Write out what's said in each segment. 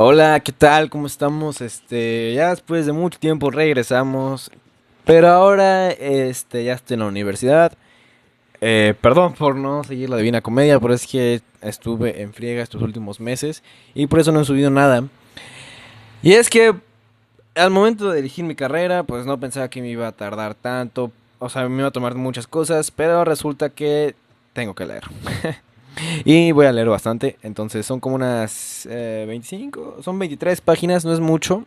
Hola, ¿qué tal? ¿Cómo estamos? Ya después de mucho tiempo regresamos, pero ahora, ya estoy en la universidad. Perdón por no seguir la Divina Comedia, pero es que estuve en friega estos últimos meses y por eso no he subido nada. Y es que al momento de elegir mi carrera, pues no pensaba que me iba a tardar tanto, o sea, me iba a tomar muchas cosas, pero resulta que tengo que leer. Y voy a leer bastante, entonces son como unas 25, son 23 páginas, no es mucho.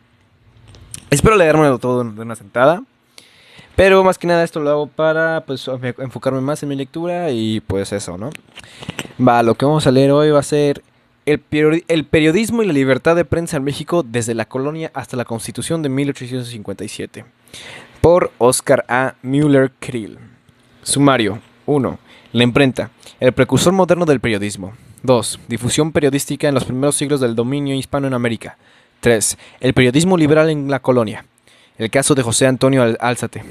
Espero leérmelo todo de una sentada. Pero más que nada esto lo hago para pues enfocarme más en mi lectura y pues eso, ¿no? Lo que vamos a leer hoy va a ser el periodismo y la libertad de prensa en México desde la colonia hasta la Constitución de 1857. Por Oscar A. Müller Krill. Sumario. 1. La imprenta. El precursor moderno del periodismo. 2. Difusión periodística en los primeros siglos del dominio hispano en América. 3. El periodismo liberal en la colonia. El caso de José Antonio Álzate.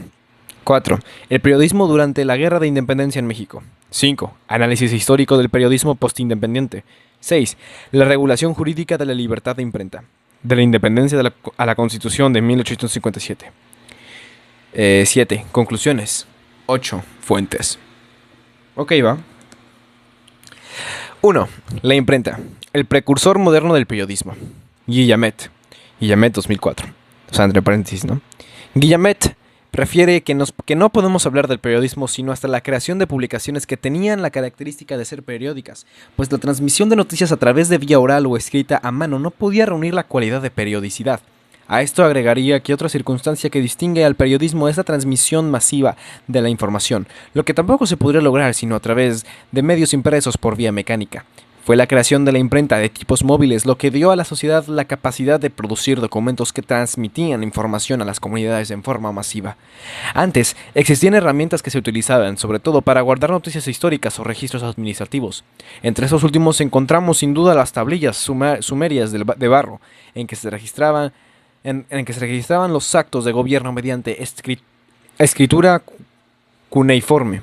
4. El periodismo durante la Guerra de Independencia en México. 5. Análisis histórico del periodismo postindependiente. 6. La regulación jurídica de la libertad de imprenta. De la independencia a la Constitución de 1857. 7. Conclusiones. 8. Fuentes. Ok, va. 1. La imprenta. El precursor moderno del periodismo. Guillamet. Guillamet 2004. O sea, entre paréntesis, ¿no? Guillamet refiere que no podemos hablar del periodismo sino hasta la creación de publicaciones que tenían la característica de ser periódicas, pues la transmisión de noticias a través de vía oral o escrita a mano no podía reunir la cualidad de periodicidad. A esto agregaría que otra circunstancia que distingue al periodismo es la transmisión masiva de la información, lo que tampoco se podría lograr sino a través de medios impresos por vía mecánica. Fue la creación de la imprenta de tipos móviles lo que dio a la sociedad la capacidad de producir documentos que transmitían información a las comunidades en forma masiva. Antes, existían herramientas que se utilizaban, sobre todo para guardar noticias históricas o registros administrativos. Entre esos últimos encontramos sin duda las tablillas sumerias de barro, en que se registraban los actos de gobierno mediante escritura cuneiforme,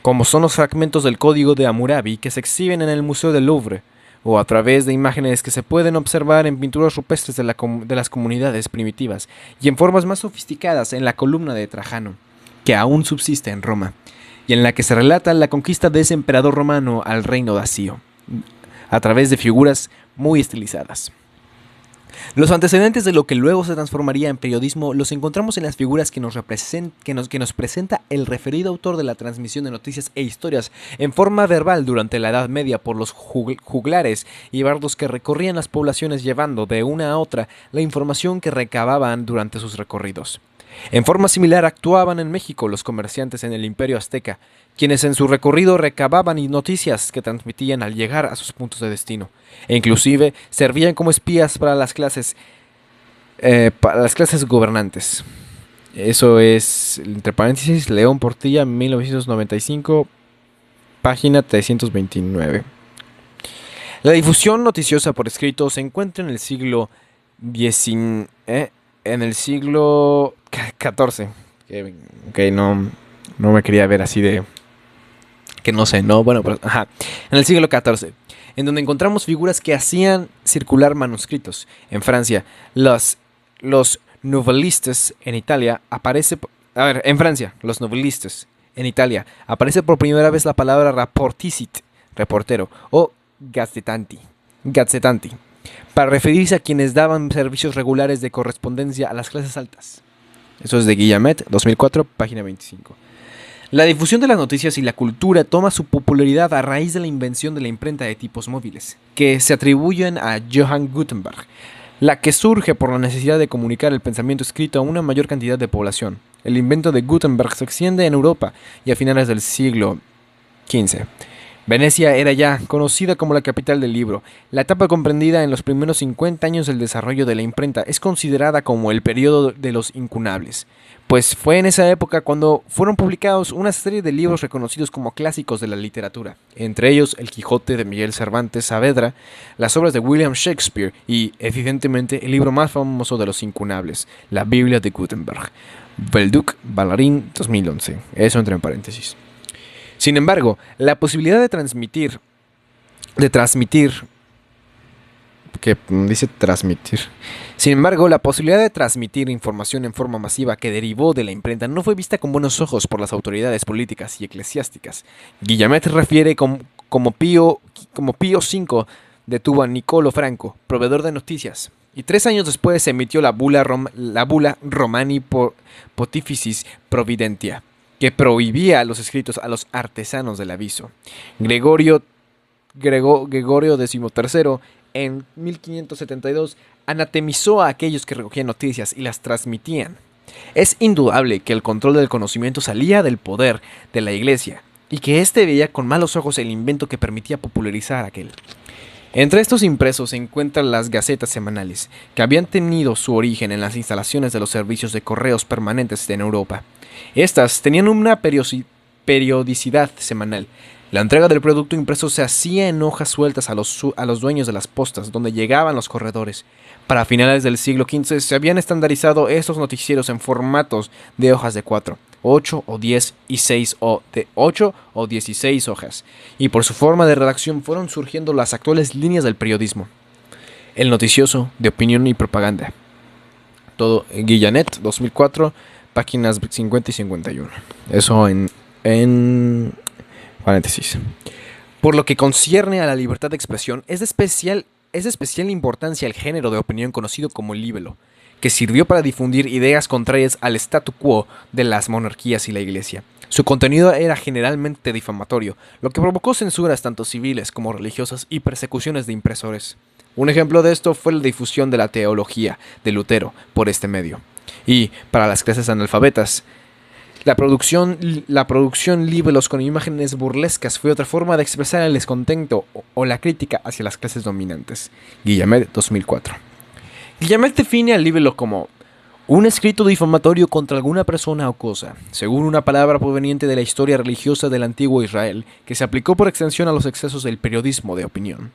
como son los fragmentos del Código de Hammurabi que se exhiben en el Museo del Louvre, o a través de imágenes que se pueden observar en pinturas rupestres de las comunidades primitivas, y en formas más sofisticadas en la columna de Trajano, que aún subsiste en Roma, y en la que se relata la conquista de ese emperador romano al reino dacio, a través de figuras muy estilizadas. Los antecedentes de lo que luego se transformaría en periodismo los encontramos en las figuras que nos presenta el referido autor de la transmisión de noticias e historias en forma verbal durante la Edad Media por los juglares y bardos que recorrían las poblaciones llevando de una a otra la información que recababan durante sus recorridos. En forma similar actuaban en México los comerciantes en el Imperio Azteca, quienes en su recorrido recababan noticias que transmitían al llegar a sus puntos de destino, e inclusive servían como espías para las clases gobernantes. Eso es, entre paréntesis, León Portilla, 1995, página 329. La difusión noticiosa por escrito se encuentra en el siglo XIX, en el siglo XIV. Ok, no me quería ver así de... que no sé, no, bueno, pero ajá. En el siglo XIV, en donde encontramos figuras que hacían circular manuscritos. En Francia, los novelistes en Italia aparece... A ver, en Francia, los novelistes en Italia aparece por primera vez la palabra rapporticit, reportero, o gazzetanti, para referirse a quienes daban servicios regulares de correspondencia a las clases altas. Eso es de Guillamet, 2004, página 25. La difusión de las noticias y la cultura toma su popularidad a raíz de la invención de la imprenta de tipos móviles, que se atribuyen a Johann Gutenberg, la que surge por la necesidad de comunicar el pensamiento escrito a una mayor cantidad de población. El invento de Gutenberg se extiende en Europa y a finales del siglo XV. Venecia era ya conocida como la capital del libro. La etapa comprendida en los primeros 50 años del desarrollo de la imprenta es considerada como el periodo de los incunables, pues fue en esa época cuando fueron publicados una serie de libros reconocidos como clásicos de la literatura, entre ellos El Quijote de Miguel Cervantes Saavedra, las obras de William Shakespeare y, evidentemente, el libro más famoso de los incunables, la Biblia de Gutenberg, Belduc Ballarin 2011, eso entre paréntesis. Sin embargo, la posibilidad de transmitir, ok, que dice transmitir. Sin embargo, la posibilidad de transmitir información en forma masiva que derivó de la imprenta no fue vista con buenos ojos por las autoridades políticas y eclesiásticas. Guillamet refiere como Pío V detuvo a Niccolò Franco, proveedor de noticias, y 3 años después se emitió la bula Romani Pontificis Providentia, que prohibía los escritos a los artesanos del aviso. Gregorio XIII, en 1572, anatemizó a aquellos que recogían noticias y las transmitían. Es indudable que el control del conocimiento salía del poder de la Iglesia, y que éste veía con malos ojos el invento que permitía popularizar aquel. Entre estos impresos se encuentran las gacetas semanales, que habían tenido su origen en las instalaciones de los servicios de correos permanentes en Europa. Estas tenían una periodicidad semanal. La entrega del producto impreso se hacía en hojas sueltas a los dueños de las postas, donde llegaban los corredores. Para finales del siglo XV se habían estandarizado estos noticieros en formatos de hojas de 4, 8 o 10 y 6 o de 8 o 16 hojas, y por su forma de redacción fueron surgiendo las actuales líneas del periodismo. El noticioso de opinión y propaganda. Todo Guillanet, 2004, páginas 50 y 51. Eso en paréntesis. Por lo que concierne a la libertad de expresión, es de especial importancia el género de opinión conocido como libelo, que sirvió para difundir ideas contrarias al statu quo de las monarquías y la Iglesia. Su contenido era generalmente difamatorio, lo que provocó censuras tanto civiles como religiosas y persecuciones de impresores. Un ejemplo de esto fue la difusión de la teología de Lutero por este medio. Y, para las clases analfabetas, la producción libelos con imágenes burlescas fue otra forma de expresar el descontento o la crítica hacia las clases dominantes. Guillamet, 2004. Guillamet define al libelo como un escrito difamatorio contra alguna persona o cosa, según una palabra proveniente de la historia religiosa del antiguo Israel, que se aplicó por extensión a los excesos del periodismo de opinión.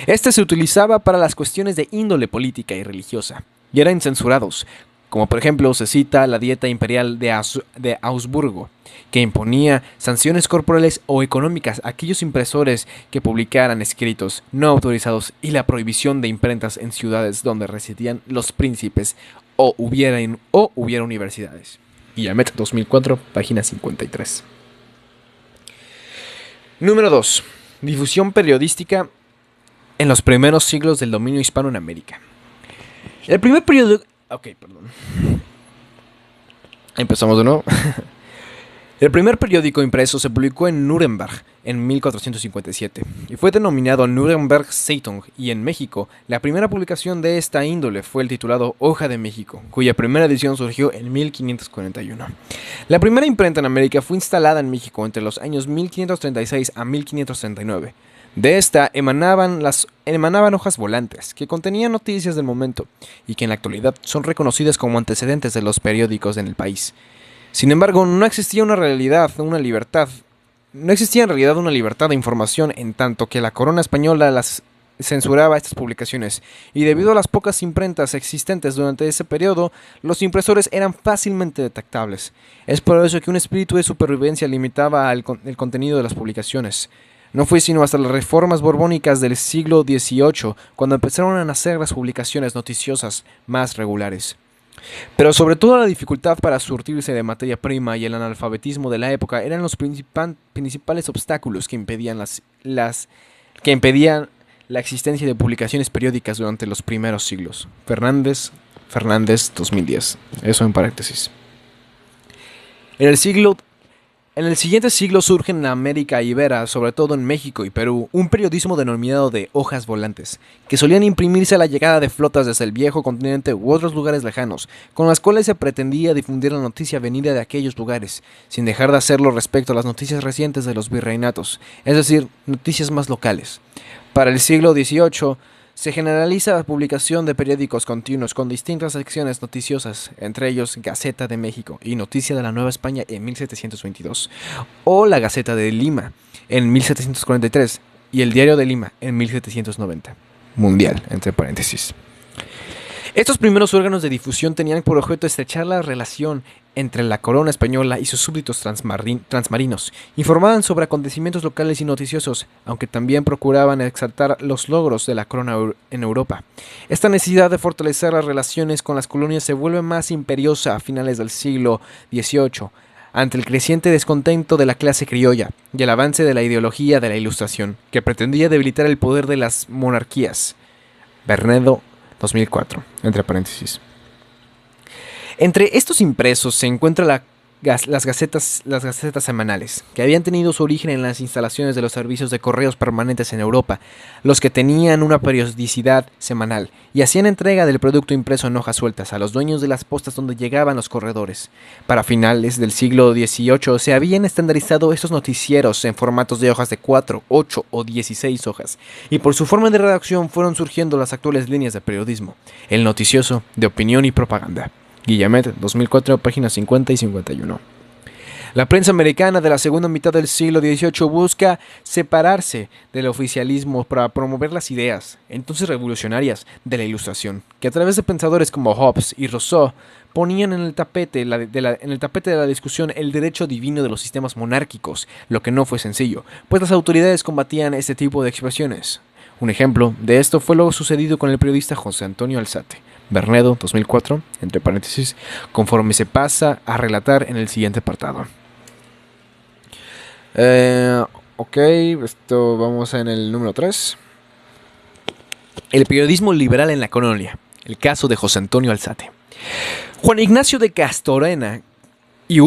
Este se utilizaba para las cuestiones de índole política y religiosa, y eran censurados, como por ejemplo se cita la Dieta Imperial de Augsburgo, que imponía sanciones corporales o económicas a aquellos impresores que publicaran escritos no autorizados y la prohibición de imprentas en ciudades donde residían los príncipes o hubiera universidades. Guillamet, 2004, página 53. Número 2. Difusión periodística en los primeros siglos del dominio hispano en América. El primer periódico... Empezamos de nuevo. El primer periódico impreso se publicó en Nuremberg en 1457 y fue denominado Nuremberg Zeitung, y en México la primera publicación de esta índole fue el titulado Hoja de México, cuya primera edición surgió en 1541. La primera imprenta en América fue instalada en México entre los años 1536 a 1539. De esta emanaban hojas volantes que contenían noticias del momento y que en la actualidad son reconocidas como antecedentes de los periódicos en el país. Sin embargo, no existía en realidad una libertad de información, en tanto que la corona española las censuraba estas publicaciones, y debido a las pocas imprentas existentes durante ese periodo, los impresores eran fácilmente detectables. Es por eso que un espíritu de supervivencia limitaba el contenido de las publicaciones. No fue sino hasta las reformas borbónicas del siglo XVIII cuando empezaron a nacer las publicaciones noticiosas más regulares. Pero sobre todo la dificultad para surtirse de materia prima y el analfabetismo de la época eran los principales obstáculos que impedían la existencia de publicaciones periódicas durante los primeros siglos. Fernández, 2010. Eso en paréntesis. En el siguiente siglo surge en la América Ibera, sobre todo en México y Perú, un periodismo denominado de hojas volantes, que solían imprimirse a la llegada de flotas desde el viejo continente u otros lugares lejanos, con las cuales se pretendía difundir la noticia venida de aquellos lugares, sin dejar de hacerlo respecto a las noticias recientes de los virreinatos, es decir, noticias más locales. Para el siglo XVIII, se generaliza la publicación de periódicos continuos con distintas secciones noticiosas, entre ellos Gaceta de México y Noticia de la Nueva España en 1722, o la Gaceta de Lima en 1743 y el Diario de Lima en 1790. Mundial, entre paréntesis. Estos primeros órganos de difusión tenían por objeto estrechar la relación entre la corona española y sus súbditos transmarinos. Informaban sobre acontecimientos locales y noticiosos, aunque también procuraban exaltar los logros de la corona en Europa. Esta necesidad de fortalecer las relaciones con las colonias se vuelve más imperiosa a finales del siglo XVIII, ante el creciente descontento de la clase criolla y el avance de la ideología de la Ilustración, que pretendía debilitar el poder de las monarquías. Bernedo, 2004, entre paréntesis. Entre estos impresos se encuentran las gacetas semanales, que habían tenido su origen en las instalaciones de los servicios de correos permanentes en Europa, los que tenían una periodicidad semanal y hacían entrega del producto impreso en hojas sueltas a los dueños de las postas donde llegaban los corredores. Para finales del siglo XVIII se habían estandarizado estos noticieros en formatos de hojas de 4, 8 o 16 hojas, y por su forma de redacción fueron surgiendo las actuales líneas de periodismo, el noticioso, de opinión y propaganda. Guillamet, 2004, páginas 50 y 51. La prensa americana de la segunda mitad del siglo XVIII busca separarse del oficialismo para promover las ideas, entonces revolucionarias, de la Ilustración, que a través de pensadores como Hobbes y Rousseau ponían en el tapete de la discusión el derecho divino de los sistemas monárquicos, lo que no fue sencillo, pues las autoridades combatían este tipo de expresiones. Un ejemplo de esto fue lo sucedido con el periodista José Antonio Alzate. Bernedo, 2004, entre paréntesis, conforme se pasa a relatar en el siguiente apartado. Vamos en el número 3. El periodismo liberal en la colonia. El caso de José Antonio Alzate. Juan Ignacio de Castorena y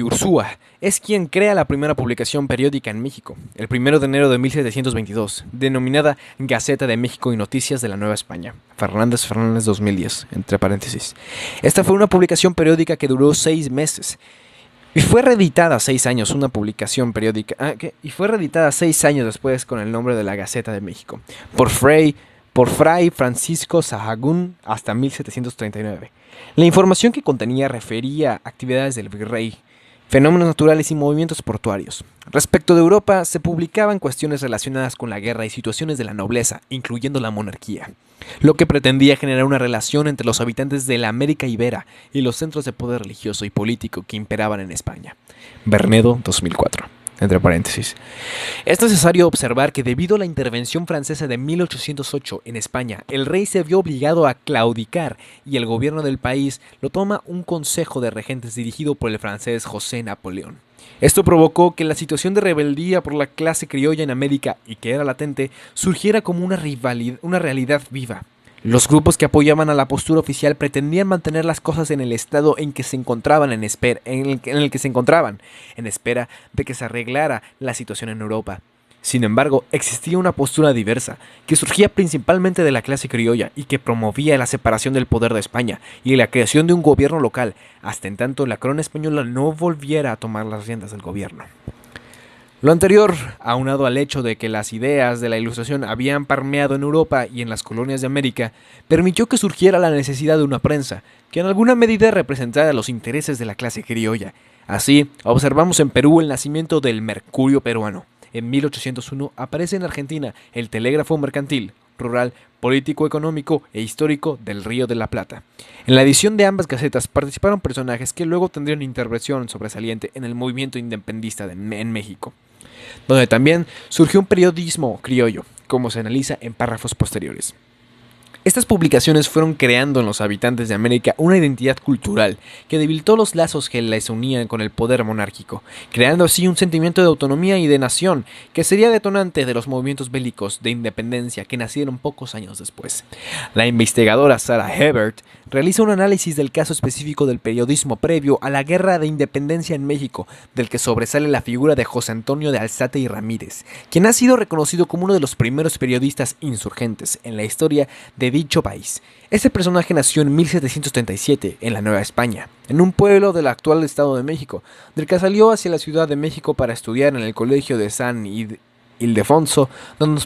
Ursúa es quien crea la primera publicación periódica en México, el 1 de enero de 1722, denominada Gaceta de México y Noticias de la Nueva España. Fernández 2010, entre paréntesis. Esta fue una publicación periódica que duró 6 meses. Y fue reeditada 6 años, una publicación periódica. Y fue reeditada 6 años después con el nombre de la Gaceta de México, por Fray Francisco Sahagún hasta 1739. La información que contenía refería a actividades del virrey, fenómenos naturales y movimientos portuarios. Respecto de Europa, se publicaban cuestiones relacionadas con la guerra y situaciones de la nobleza, incluyendo la monarquía, lo que pretendía generar una relación entre los habitantes de la América Ibera y los centros de poder religioso y político que imperaban en España. Bernedo, 2004. Entre paréntesis. Es necesario observar que debido a la intervención francesa de 1808 en España, el rey se vio obligado a claudicar y el gobierno del país lo toma un consejo de regentes dirigido por el francés José Napoleón. Esto provocó que la situación de rebeldía por la clase criolla en América, y que era latente, surgiera como una realidad viva. Los grupos que apoyaban a la postura oficial pretendían mantener las cosas en el estado en que se encontraban en espera de que se arreglara la situación en Europa. Sin embargo, existía una postura diversa, que surgía principalmente de la clase criolla y que promovía la separación del poder de España y la creación de un gobierno local, hasta en tanto la corona española no volviera a tomar las riendas del gobierno. Lo anterior, aunado al hecho de que las ideas de la Ilustración habían permeado en Europa y en las colonias de América, permitió que surgiera la necesidad de una prensa que en alguna medida representara los intereses de la clase criolla. Así, observamos en Perú el nacimiento del Mercurio peruano. En 1801 aparece en Argentina el Telégrafo Mercantil, rural, político, económico e histórico del Río de la Plata. En la edición de ambas gacetas participaron personajes que luego tendrían intervención sobresaliente en el movimiento independentista en México, donde también surgió un periodismo criollo, como se analiza en párrafos posteriores. Estas publicaciones fueron creando en los habitantes de América una identidad cultural que debilitó los lazos que les unían con el poder monárquico, creando así un sentimiento de autonomía y de nación que sería detonante de los movimientos bélicos de independencia que nacieron pocos años después. La investigadora Sarah Hebert realiza un análisis del caso específico del periodismo previo a la Guerra de Independencia en México, del que sobresale la figura de José Antonio de Alzate y Ramírez, quien ha sido reconocido como uno de los primeros periodistas insurgentes en la historia de dicho país. Este personaje nació en 1737 en la Nueva España, en un pueblo del actual Estado de México, del que salió hacia la Ciudad de México para estudiar en el Colegio de San Ildefonso, donde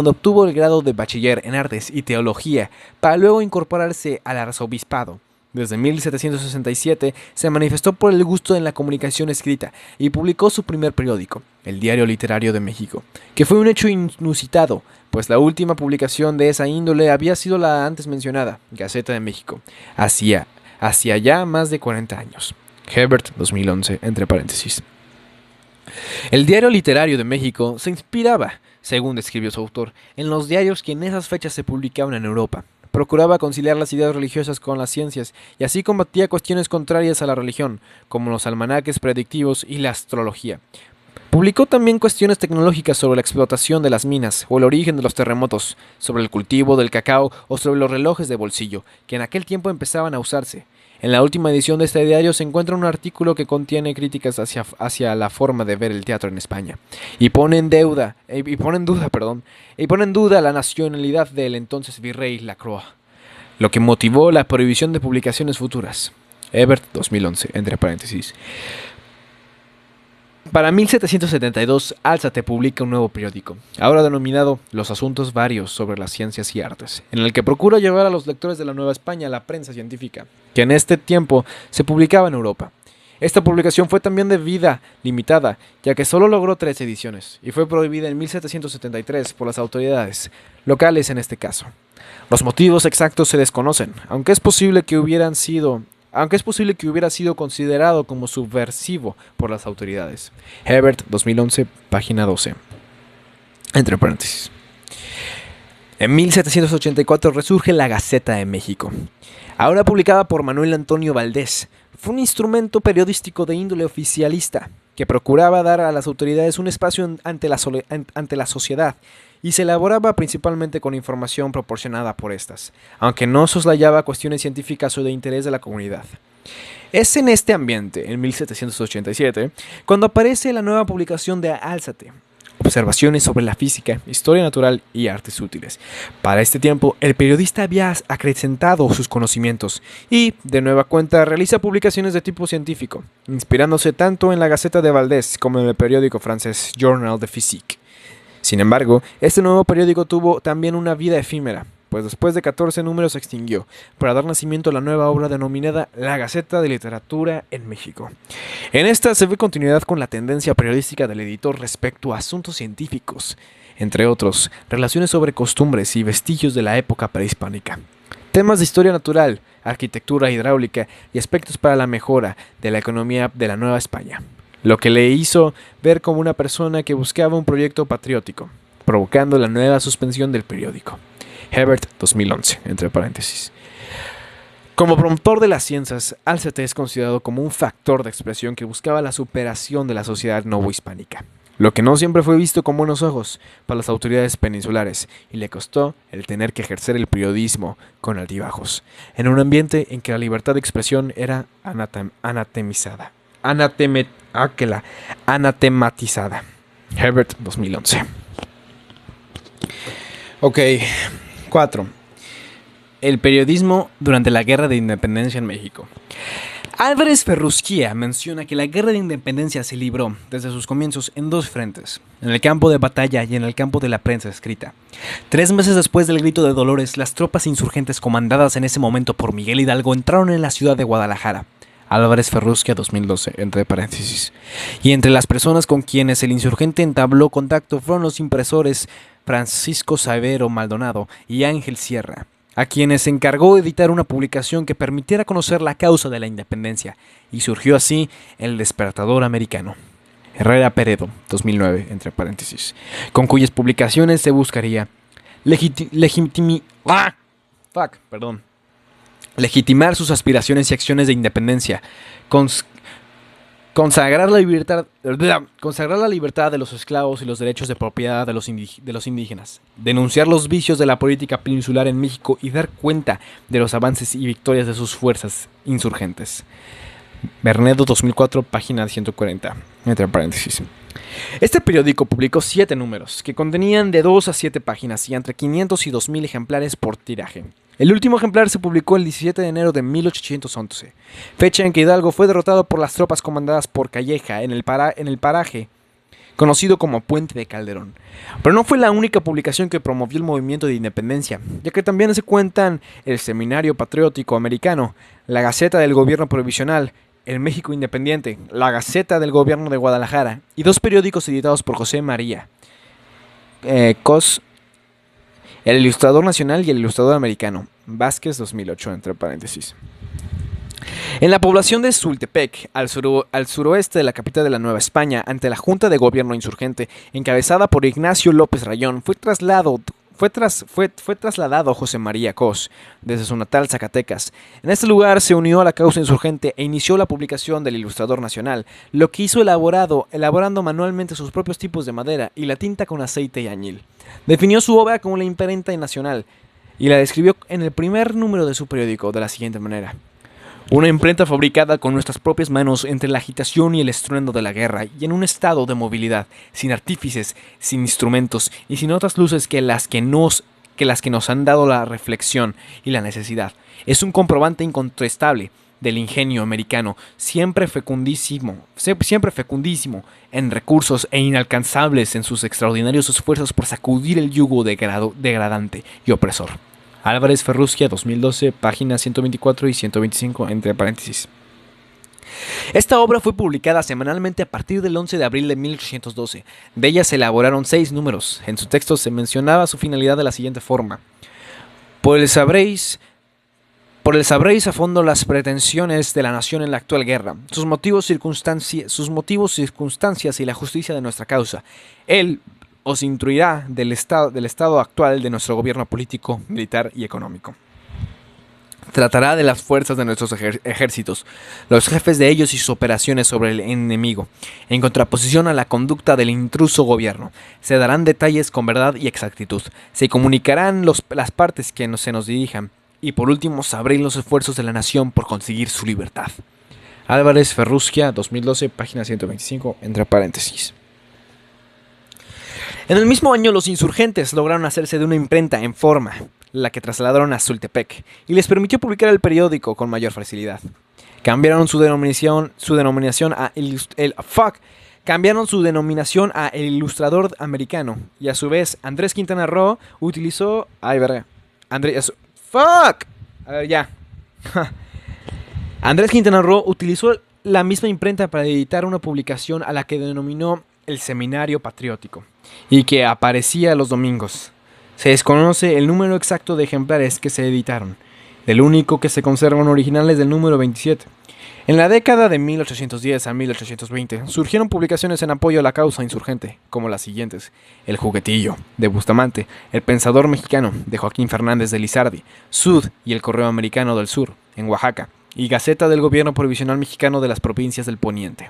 obtuvo el grado de bachiller en artes y teología, para luego incorporarse al arzobispado. Desde 1767 se manifestó por el gusto en la comunicación escrita y publicó su primer periódico, el Diario Literario de México, que fue un hecho inusitado, pues la última publicación de esa índole había sido la antes mencionada, Gaceta de México, hacía ya más de 40 años. Hebert, 2011, entre paréntesis. El Diario Literario de México se inspiraba, según describió su autor, en los diarios que en esas fechas se publicaban en Europa. Procuraba conciliar las ideas religiosas con las ciencias y así combatía cuestiones contrarias a la religión, como los almanaques predictivos y la astrología. Publicó también cuestiones tecnológicas sobre la explotación de las minas o el origen de los terremotos, sobre el cultivo del cacao o sobre los relojes de bolsillo, que en aquel tiempo empezaban a usarse. En la última edición de este diario se encuentra un artículo que contiene críticas hacia la forma de ver el teatro en España y pone en duda la nacionalidad del entonces virrey Lacroix, lo que motivó la prohibición de publicaciones futuras. Hebert, 2011, entre paréntesis. Para 1772, Álzate publica un nuevo periódico, ahora denominado Los Asuntos Varios sobre las Ciencias y Artes, en el que procura llevar a los lectores de la Nueva España a la prensa científica, que en este tiempo se publicaba en Europa. Esta publicación fue también de vida limitada, ya que solo logró 3 ediciones, y fue prohibida en 1773 por las autoridades, locales en este caso. Los motivos exactos se desconocen, aunque es posible que hubiera sido considerado como subversivo por las autoridades. Hebert, 2011, página 12. Entre paréntesis. En 1784 resurge la Gaceta de México, ahora publicada por Manuel Antonio Valdés. Fue un instrumento periodístico de índole oficialista que procuraba dar a las autoridades un espacio ante la sociedad y se elaboraba principalmente con información proporcionada por estas, aunque no soslayaba cuestiones científicas o de interés de la comunidad. Es en este ambiente, en 1787, cuando aparece la nueva publicación de Álzate, Observaciones sobre la física, historia natural y artes útiles. Para este tiempo, el periodista había acrecentado sus conocimientos y, de nueva cuenta, realiza publicaciones de tipo científico, inspirándose tanto en la Gaceta de Valdés como en el periódico francés Journal de Physique. Sin embargo, este nuevo periódico tuvo también una vida efímera, pues después de 14 números se extinguió, para dar nacimiento a la nueva obra denominada La Gaceta de Literatura en México. En esta se ve continuidad con la tendencia periodística del editor respecto a asuntos científicos, entre otros, relaciones sobre costumbres y vestigios de la época prehispánica, temas de historia natural, arquitectura hidráulica y aspectos para la mejora de la economía de la Nueva España, lo que le hizo ver como una persona que buscaba un proyecto patriótico, provocando la nueva suspensión del periódico. Hebert, 2011, entre paréntesis. Como promotor de las ciencias, Álzate es considerado como un factor de expresión que buscaba la superación de la sociedad novohispánica, lo que no siempre fue visto con buenos ojos para las autoridades peninsulares, y le costó el tener que ejercer el periodismo con altibajos, en un ambiente en que la libertad de expresión era anatematizada. Hebert, 2011. Ok. 4. El periodismo durante la Guerra de Independencia en México. Álvarez Ferrusquía menciona que la Guerra de Independencia se libró desde sus comienzos en 2 frentes, en el campo de batalla y en el campo de la prensa escrita. 3 meses después del Grito de Dolores, las tropas insurgentes comandadas en ese momento por Miguel Hidalgo entraron en la ciudad de Guadalajara. Álvarez Ferrusquía, 2012, entre paréntesis. Y entre las personas con quienes el insurgente entabló contacto fueron los impresores Francisco Savero Maldonado y Ángel Sierra, a quienes se encargó editar una publicación que permitiera conocer la causa de la independencia, y surgió así el Despertador Americano. Herrera Peredo, 2009, entre paréntesis, con cuyas publicaciones se buscaría legitimar sus aspiraciones y acciones de independencia, consagrar la libertad de los esclavos y los derechos de propiedad de los indígenas, denunciar los vicios de la política peninsular en México y dar cuenta de los avances y victorias de sus fuerzas insurgentes. Bernedo, 2004, página 140, entre paréntesis. Este periódico publicó 7 números, que contenían de 2 a 7 páginas y entre 500 y 2000 ejemplares por tiraje. El último ejemplar se publicó el 17 de enero de 1811, fecha en que Hidalgo fue derrotado por las tropas comandadas por Calleja en el paraje conocido como Puente de Calderón. Pero no fue la única publicación que promovió el movimiento de independencia, ya que también se cuentan el Seminario Patriótico Americano, la Gaceta del Gobierno Provisional, el México Independiente, la Gaceta del Gobierno de Guadalajara y dos periódicos editados por José María Cos, el Ilustrador Nacional y el Ilustrador Americano, Vázquez 2008, entre paréntesis. En la población de Sultepec, al suroeste de la capital de la Nueva España, ante la Junta de Gobierno insurgente, encabezada por Ignacio López Rayón, fue trasladado José María Cos, desde su natal Zacatecas. En este lugar se unió a la causa insurgente e inició la publicación del Ilustrador Nacional, lo que hizo elaborando manualmente sus propios tipos de madera y la tinta con aceite y añil. Definió su obra como la imprenta nacional y la describió en el primer número de su periódico de la siguiente manera: una imprenta fabricada con nuestras propias manos entre la agitación y el estruendo de la guerra y en un estado de movilidad, sin artífices, sin instrumentos y sin otras luces que las que nos han dado la reflexión y la necesidad. Es un comprobante incontestable del ingenio americano, siempre fecundísimo en recursos e inalcanzables en sus extraordinarios esfuerzos por sacudir el yugo degradante y opresor. Álvarez Ferrugia, 2012, páginas 124 y 125, entre paréntesis. Esta obra fue publicada semanalmente a partir del 11 de abril de 1812. De ella se elaboraron 6 números. En su texto se mencionaba su finalidad de la siguiente forma: Por el sabréis a fondo las pretensiones de la nación en la actual guerra, sus motivos, circunstancias y la justicia de nuestra causa. Él os instruirá del estado actual de nuestro gobierno político, militar y económico. Tratará de las fuerzas de nuestros ejércitos, los jefes de ellos y sus operaciones sobre el enemigo, en contraposición a la conducta del intruso gobierno. Se darán detalles con verdad y exactitud. Se comunicarán las partes que se nos dirijan. Y por último, sabréis los esfuerzos de la nación por conseguir su libertad. Álvarez Ferrugia, 2012, página 125, entre paréntesis. En el mismo año, los insurgentes lograron hacerse de una imprenta en forma, la que trasladaron a Sultepec, y les permitió publicar el periódico con mayor facilidad. Cambiaron su denominación a El Ilustrador Americano, y a su vez Andrés Quintana Roo utilizó... Andrés Quintana Roo utilizó la misma imprenta para editar una publicación a la que denominó el Seminario Patriótico, y que aparecía los domingos. Se desconoce el número exacto de ejemplares que se editaron. El único que se conservan original es del número 27. En la década de 1810 a 1820 surgieron publicaciones en apoyo a la causa insurgente, como las siguientes: El Juguetillo, de Bustamante; El Pensador Mexicano, de Joaquín Fernández de Lizardi; Sud y el Correo Americano del Sur, en Oaxaca; y Gaceta del Gobierno Provisional Mexicano de las Provincias del Poniente.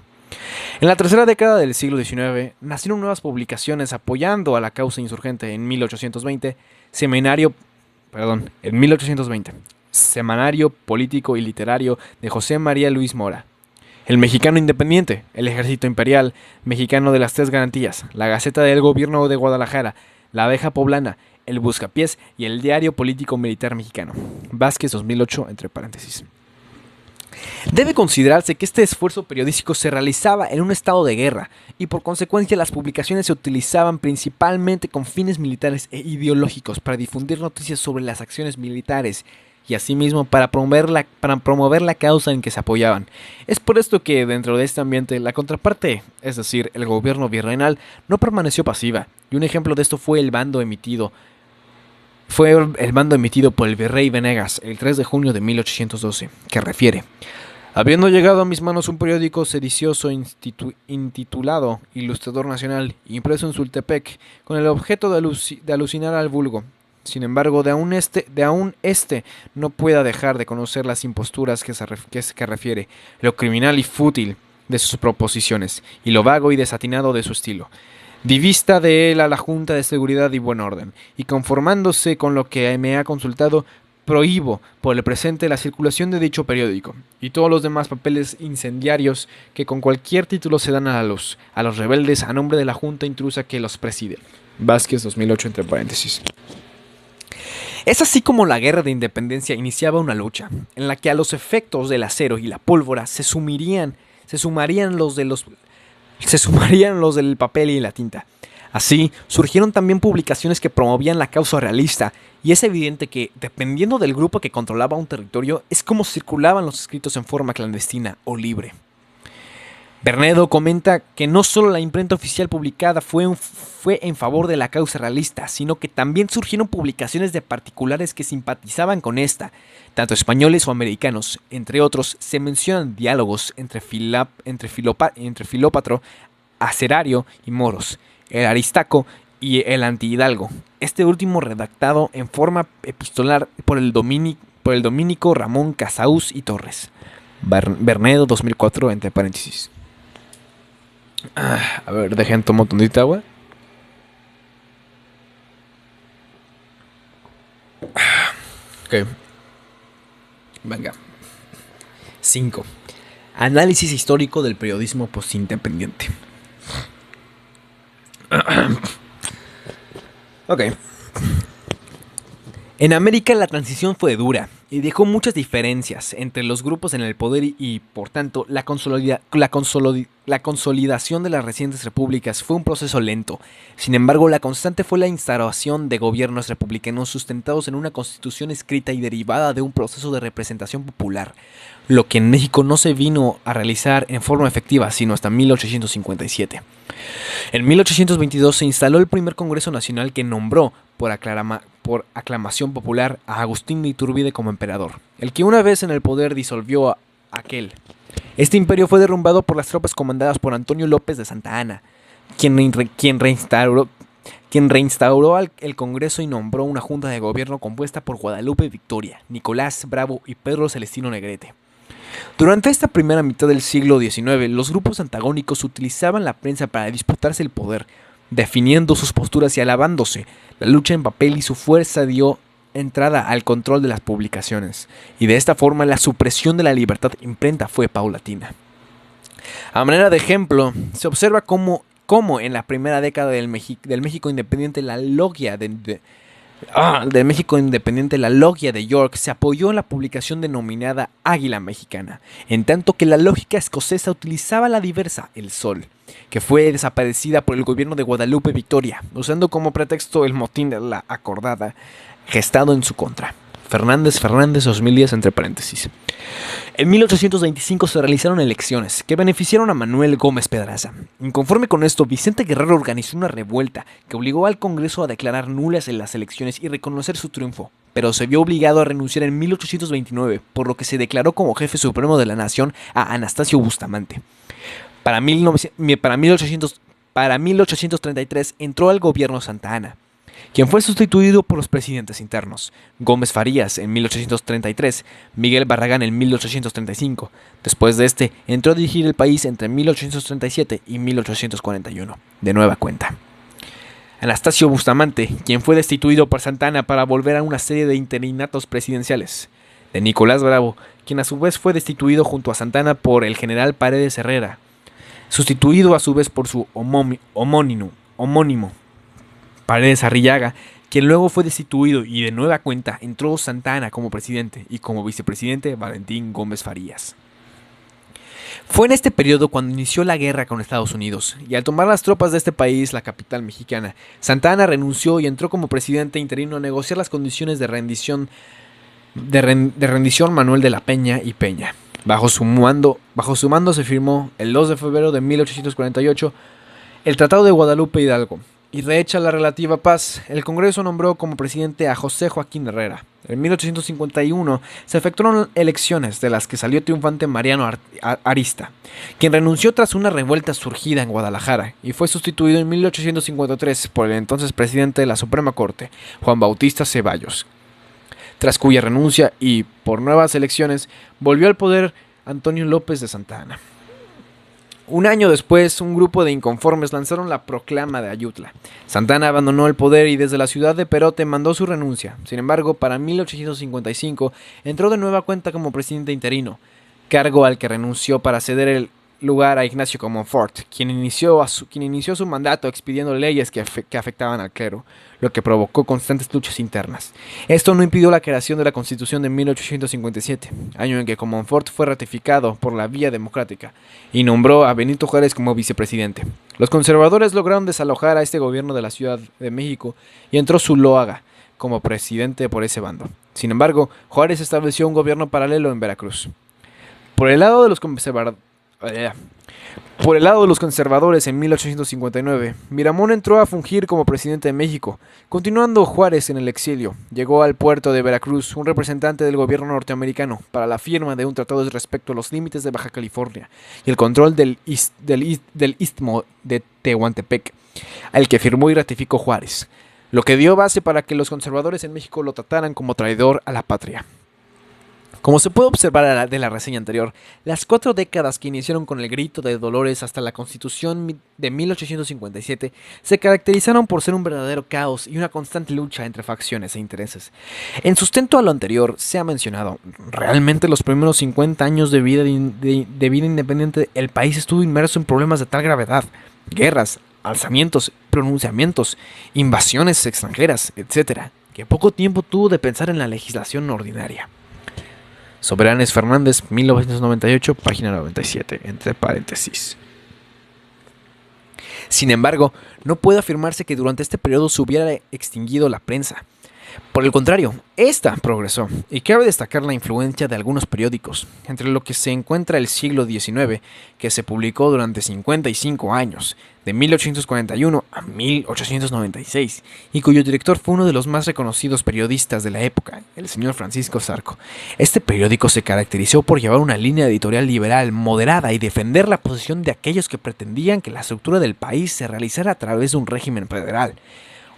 En la tercera década del siglo XIX nacieron nuevas publicaciones apoyando a la causa insurgente. En 1820, en 1820. Semanario Político y Literario de José María Luis Mora; El Mexicano Independiente; El Ejército Imperial Mexicano de las Tres Garantías; la Gaceta del Gobierno de Guadalajara; La Abeja Poblana; El Buscapiés y el Diario Político Militar Mexicano. Vázquez 2008, entre paréntesis. Debe considerarse que este esfuerzo periodístico se realizaba en un estado de guerra y por consecuencia las publicaciones se utilizaban principalmente con fines militares e ideológicos para difundir noticias sobre las acciones militares y asimismo para promover la causa en que se apoyaban. Es por esto que dentro de este ambiente la contraparte, es decir, el gobierno virreinal, no permaneció pasiva, y un ejemplo de esto fue el bando emitido por el virrey Venegas el 3 de junio de 1812, que refiere: Habiendo llegado a mis manos un periódico sedicioso intitulado Ilustrador Nacional, impreso en Sultepec, con el objeto de alucinar al vulgo. Sin embargo, de aún este no pueda dejar de conocer las imposturas que refiere, lo criminal y fútil de sus proposiciones, y lo vago y desatinado de su estilo. Divista de él a la Junta de Seguridad y Buen Orden, y conformándose con lo que me ha consultado, prohíbo por el presente la circulación de dicho periódico, y todos los demás papeles incendiarios que con cualquier título se dan a la luz, a los rebeldes a nombre de la Junta intrusa que los preside. Vázquez 2008, entre paréntesis. Es así como la guerra de independencia iniciaba una lucha, en la que a los efectos del acero y la pólvora se sumarían los se sumarían los del papel y la tinta. Así, surgieron también publicaciones que promovían la causa realista, y es evidente que, dependiendo del grupo que controlaba un territorio, es como circulaban los escritos en forma clandestina o libre. Bernedo comenta que no solo la imprenta oficial publicada fue en favor de la causa realista, sino que también surgieron publicaciones de particulares que simpatizaban con esta, tanto españoles o americanos. Entre otros, se mencionan diálogos entre Filópatro, Acerario y Moros, el Aristaco y el Antihidalgo, este último redactado en forma epistolar por el dominico Ramón Casaús y Torres. Bernedo 2004, entre paréntesis. A ver, dejen tomar un tantita agua. Ok. Venga. 5. Análisis histórico del periodismo postindependiente. Ok. En América la transición fue dura y dejó muchas diferencias entre los grupos en el poder y por tanto, la consolidación de las recientes repúblicas fue un proceso lento. Sin embargo, la constante fue la instauración de gobiernos republicanos sustentados en una constitución escrita y derivada de un proceso de representación popular, lo que en México no se vino a realizar en forma efectiva sino hasta 1857. En 1822 se instaló el primer Congreso Nacional que nombró, por aclamación popular, a Agustín de Iturbide como emperador, el que una vez en el poder disolvió a aquel. Este imperio fue derrumbado por las tropas comandadas por Antonio López de Santa Anna, quien reinstauró el Congreso y nombró una junta de gobierno compuesta por Guadalupe Victoria, Nicolás Bravo y Pedro Celestino Negrete. Durante esta primera mitad del siglo XIX, los grupos antagónicos utilizaban la prensa para disputarse el poder, definiendo sus posturas y alabándose. La lucha en papel y su fuerza dio entrada al control de las publicaciones, y de esta forma la supresión de la libertad de imprenta fue paulatina. A manera de ejemplo, se observa cómo en la primera década del México independiente la logia de York se apoyó en la publicación denominada Águila Mexicana, en tanto que la lógica escocesa utilizaba la diversa El Sol, que fue desaparecida por el gobierno de Guadalupe Victoria, usando como pretexto el motín de la Acordada, gestado en su contra. Fernández 2010, entre paréntesis. En 1825 se realizaron elecciones que beneficiaron a Manuel Gómez Pedraza. Inconforme con esto, Vicente Guerrero organizó una revuelta que obligó al Congreso a declarar nulas en las elecciones y reconocer su triunfo, pero se vio obligado a renunciar en 1829, por lo que se declaró como jefe supremo de la nación a Anastasio Bustamante. Para 1833 entró al gobierno Santa Anna, quien fue sustituido por los presidentes internos, Gómez Farías en 1833, Miguel Barragán en 1835. Después de este, entró a dirigir el país entre 1837 y 1841, de nueva cuenta. Anastasio Bustamante, quien fue destituido por Santa Anna para volver a una serie de interinatos presidenciales. De Nicolás Bravo, quien a su vez fue destituido junto a Santa Anna por el general Paredes Herrera, sustituido a su vez por su homónimo, Paredes Arrillaga, quien luego fue destituido y de nueva cuenta entró Santa Anna como presidente y como vicepresidente Valentín Gómez Farías. Fue en este periodo cuando inició la guerra con Estados Unidos, y al tomar las tropas de este país, la capital mexicana, Santa Anna renunció y entró como presidente interino a negociar las condiciones de rendición Manuel de la Peña y Peña. Bajo su mando se firmó el 2 de febrero de 1848 el Tratado de Guadalupe Hidalgo, y rehecha la relativa paz, el Congreso nombró como presidente a José Joaquín Herrera. En 1851 se efectuaron elecciones de las que salió triunfante Mariano Arista, quien renunció tras una revuelta surgida en Guadalajara y fue sustituido en 1853 por el entonces presidente de la Suprema Corte, Juan Bautista Ceballos, tras cuya renuncia y por nuevas elecciones volvió al poder Antonio López de Santa Anna. Un año después, un grupo de inconformes lanzaron la proclama de Ayutla. Santa Anna abandonó el poder y desde la ciudad de Perote mandó su renuncia. Sin embargo, para 1855 entró de nueva cuenta como presidente interino, cargo al que renunció para ceder lugar a Ignacio Comonfort, quien inició su mandato expidiendo leyes que afectaban al clero, lo que provocó constantes luchas internas. Esto no impidió la creación de la Constitución de 1857, año en que Comonfort fue ratificado por la vía democrática y nombró a Benito Juárez como vicepresidente. Los conservadores lograron desalojar a este gobierno de la Ciudad de México y entró Zuloaga como presidente por ese bando. Sin embargo, Juárez estableció un gobierno paralelo en Veracruz. Por el lado de los conservadores, en 1859, Miramón entró a fungir como presidente de México. Continuando Juárez en el exilio, llegó al puerto de Veracruz un representante del gobierno norteamericano para la firma de un tratado respecto a los límites de Baja California y el control del istmo de Tehuantepec, al que firmó y ratificó Juárez, lo que dio base para que los conservadores en México lo trataran como traidor a la patria. Como se puede observar de la reseña anterior, las 4 décadas que iniciaron con el grito de Dolores hasta la Constitución de 1857 se caracterizaron por ser un verdadero caos y una constante lucha entre facciones e intereses. En sustento a lo anterior, se ha mencionado, realmente los primeros 50 años de vida independiente, el país estuvo inmerso en problemas de tal gravedad, guerras, alzamientos, pronunciamientos, invasiones extranjeras, etc., que poco tiempo tuvo de pensar en la legislación ordinaria. Soberanes Fernández, 1998, página 97, entre paréntesis. Sin embargo, no puede afirmarse que durante este periodo se hubiera extinguido la prensa. Por el contrario, esta progresó, y cabe destacar la influencia de algunos periódicos, entre lo que se encuentra El Siglo XIX, que se publicó durante 55 años, de 1841 a 1896, y cuyo director fue uno de los más reconocidos periodistas de la época, el señor Francisco Zarco. Este periódico se caracterizó por llevar una línea editorial liberal, moderada y defender la posición de aquellos que pretendían que la estructura del país se realizara a través de un régimen federal.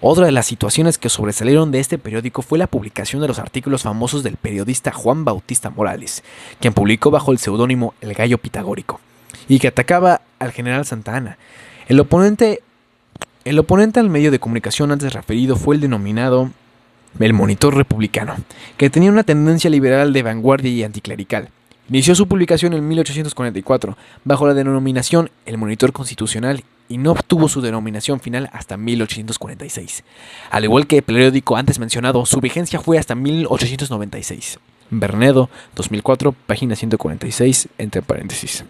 Otra de las situaciones que sobresalieron de este periódico fue la publicación de los artículos famosos del periodista Juan Bautista Morales, quien publicó bajo el seudónimo El Gallo Pitagórico, y que atacaba al general Santa Anna. El oponente al medio de comunicación antes referido fue el denominado El Monitor Republicano, que tenía una tendencia liberal de vanguardia y anticlerical. Inició su publicación en 1844 bajo la denominación El Monitor Constitucional y no obtuvo su denominación final hasta 1846. Al igual que el periódico antes mencionado, su vigencia fue hasta 1896. Bernedo, 2004, página 146, entre paréntesis.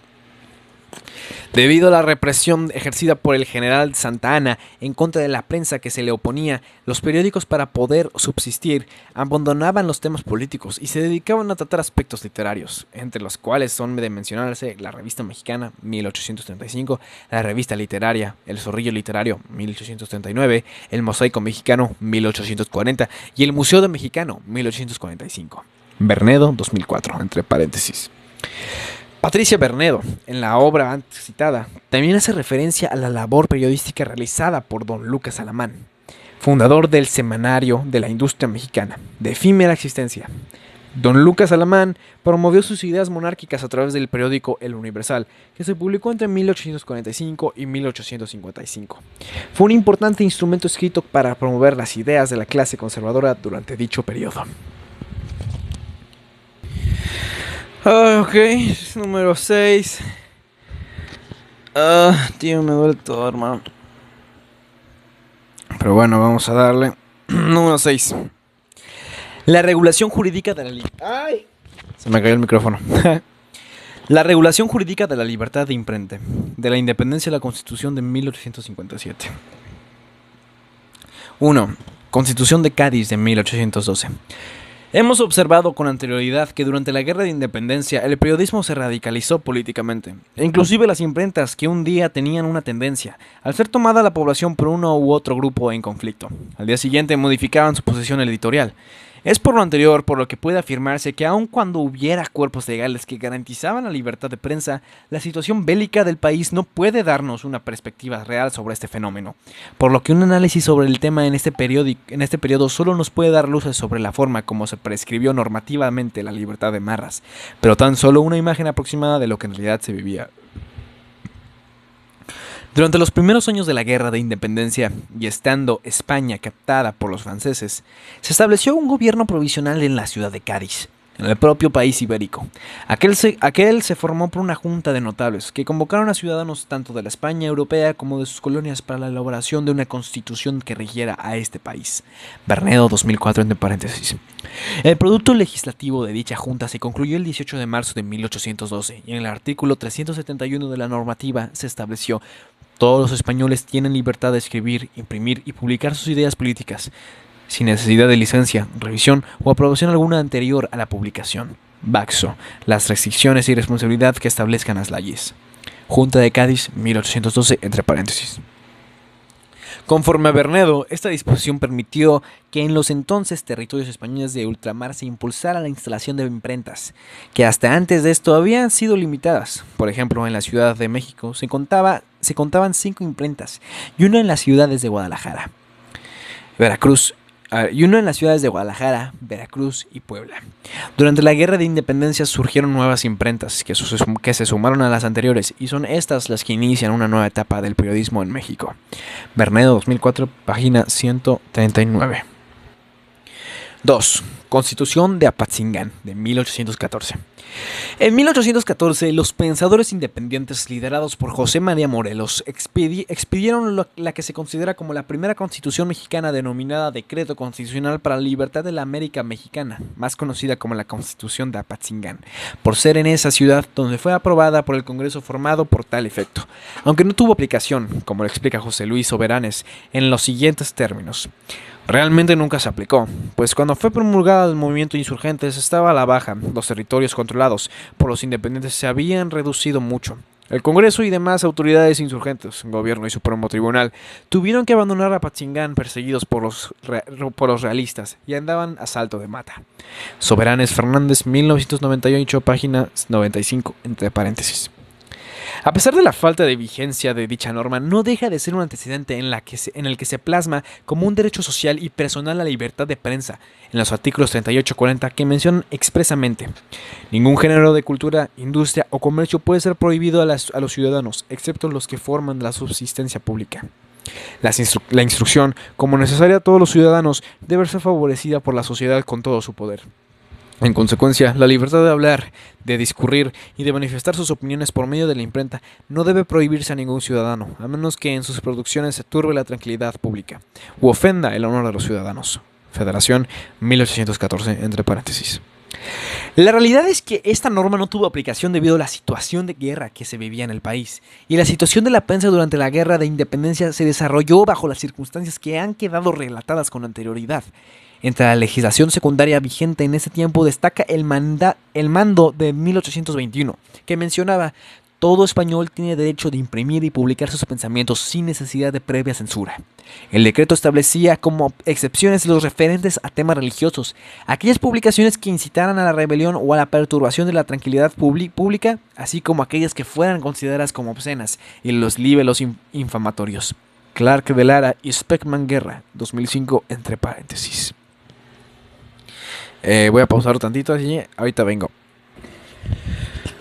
Debido a la represión ejercida por el general Santa Anna en contra de la prensa que se le oponía, los periódicos, para poder subsistir, abandonaban los temas políticos y se dedicaban a tratar aspectos literarios, entre los cuales son de mencionarse la Revista Mexicana, 1835, la Revista Literaria, El Zorrillo Literario, 1839, el Mosaico Mexicano, 1840, y el Museo de Mexicano, 1845. Bernedo, 2004, entre paréntesis. Patricia Bernedo, en la obra antes citada, también hace referencia a la labor periodística realizada por don Lucas Alamán, fundador del Semanario de la Industria Mexicana, de efímera existencia. Don Lucas Alamán promovió sus ideas monárquicas a través del periódico El Universal, que se publicó entre 1845 y 1855. Fue un importante instrumento escrito para promover las ideas de la clase conservadora durante dicho periodo. Ok, número 6. Tío, me duele todo, hermano. Pero bueno, vamos a darle. Número 6. La regulación jurídica de la ¡Ay! Se me cayó el micrófono. La regulación jurídica de la libertad de imprenta, de la independencia de la Constitución de 1857. 1. Constitución de Cádiz de 1812. Hemos observado con anterioridad que durante la Guerra de Independencia el periodismo se radicalizó políticamente, e inclusive las imprentas que un día tenían una tendencia, al ser tomada la población por uno u otro grupo en conflicto, al día siguiente modificaban su posición editorial. Es por lo anterior por lo que puede afirmarse que aun cuando hubiera cuerpos legales que garantizaban la libertad de prensa, la situación bélica del país no puede darnos una perspectiva real sobre este fenómeno, por lo que un análisis sobre el tema en este periodo solo nos puede dar luces sobre la forma como se prescribió normativamente la libertad de marras, pero tan solo una imagen aproximada de lo que en realidad se vivía. Durante los primeros años de la Guerra de Independencia, y estando España captada por los franceses, se estableció un gobierno provisional en la ciudad de Cádiz, en el propio país ibérico. Aquel se formó por una junta de notables que convocaron a ciudadanos tanto de la España europea como de sus colonias para la elaboración de una constitución que rigiera a este país. Bernedo 2004 entre paréntesis. El producto legislativo de dicha junta se concluyó el 18 de marzo de 1812 y en el artículo 371 de la normativa se estableció: todos los españoles tienen libertad de escribir, imprimir y publicar sus ideas políticas, sin necesidad de licencia, revisión o aprobación alguna anterior a la publicación. Baxo. Las restricciones y responsabilidad que establezcan las leyes. Junta de Cádiz, 1812, entre paréntesis. Conforme a Bernedo, esta disposición permitió que en los entonces territorios españoles de ultramar se impulsara la instalación de imprentas, que hasta antes de esto habían sido limitadas. Por ejemplo, en la Ciudad de México se contaban 5 imprentas y una en las ciudades de Guadalajara, Veracruz, Veracruz y Puebla. Durante la Guerra de Independencia surgieron nuevas imprentas que se sumaron a las anteriores y son estas las que inician una nueva etapa del periodismo en México. Bernedo 2004, página 139. 2. Constitución de Apatzingán, de 1814. En 1814, los pensadores independientes liderados por José María Morelos expidieron la que se considera como la primera constitución mexicana, denominada Decreto Constitucional para la Libertad de la América Mexicana, más conocida como la Constitución de Apatzingán, por ser en esa ciudad donde fue aprobada por el Congreso formado por tal efecto, aunque no tuvo aplicación, como lo explica José Luis Soberanes, en los siguientes términos. Realmente nunca se aplicó, pues cuando fue promulgada el movimiento insurgentes estaba a la baja, los territorios controlados por los independientes se habían reducido mucho. El Congreso y demás autoridades insurgentes, gobierno y Supremo Tribunal, tuvieron que abandonar Apatzingán perseguidos por los realistas y andaban a salto de mata. Soberanes Fernández, 1998, página 95, entre paréntesis. A pesar de la falta de vigencia de dicha norma, no deja de ser un antecedente en el que se plasma como un derecho social y personal la libertad de prensa, en los artículos 38 y 40 que mencionan expresamente: ningún género de cultura, industria o comercio puede ser prohibido a los ciudadanos, excepto los que forman la subsistencia pública. La instrucción, como necesaria a todos los ciudadanos, debe ser favorecida por la sociedad con todo su poder. En consecuencia, la libertad de hablar, de discurrir y de manifestar sus opiniones por medio de la imprenta no debe prohibirse a ningún ciudadano, a menos que en sus producciones se turbe la tranquilidad pública u ofenda el honor de los ciudadanos. Federación, 1814, entre paréntesis. La realidad es que esta norma no tuvo aplicación debido a la situación de guerra que se vivía en el país, y la situación de la prensa durante la Guerra de Independencia se desarrolló bajo las circunstancias que han quedado relatadas con anterioridad. Entre la legislación secundaria vigente en ese tiempo destaca el mando de 1821, que mencionaba: todo español tiene derecho de imprimir y publicar sus pensamientos sin necesidad de previa censura. El decreto establecía como excepciones los referentes a temas religiosos, aquellas publicaciones que incitaran a la rebelión o a la perturbación de la tranquilidad pública, así como aquellas que fueran consideradas como obscenas, y los libelos infamatorios. Clark de Lara y Speckman Guerra, 2005, entre paréntesis. Voy a pausar tantito, así, ahorita vengo.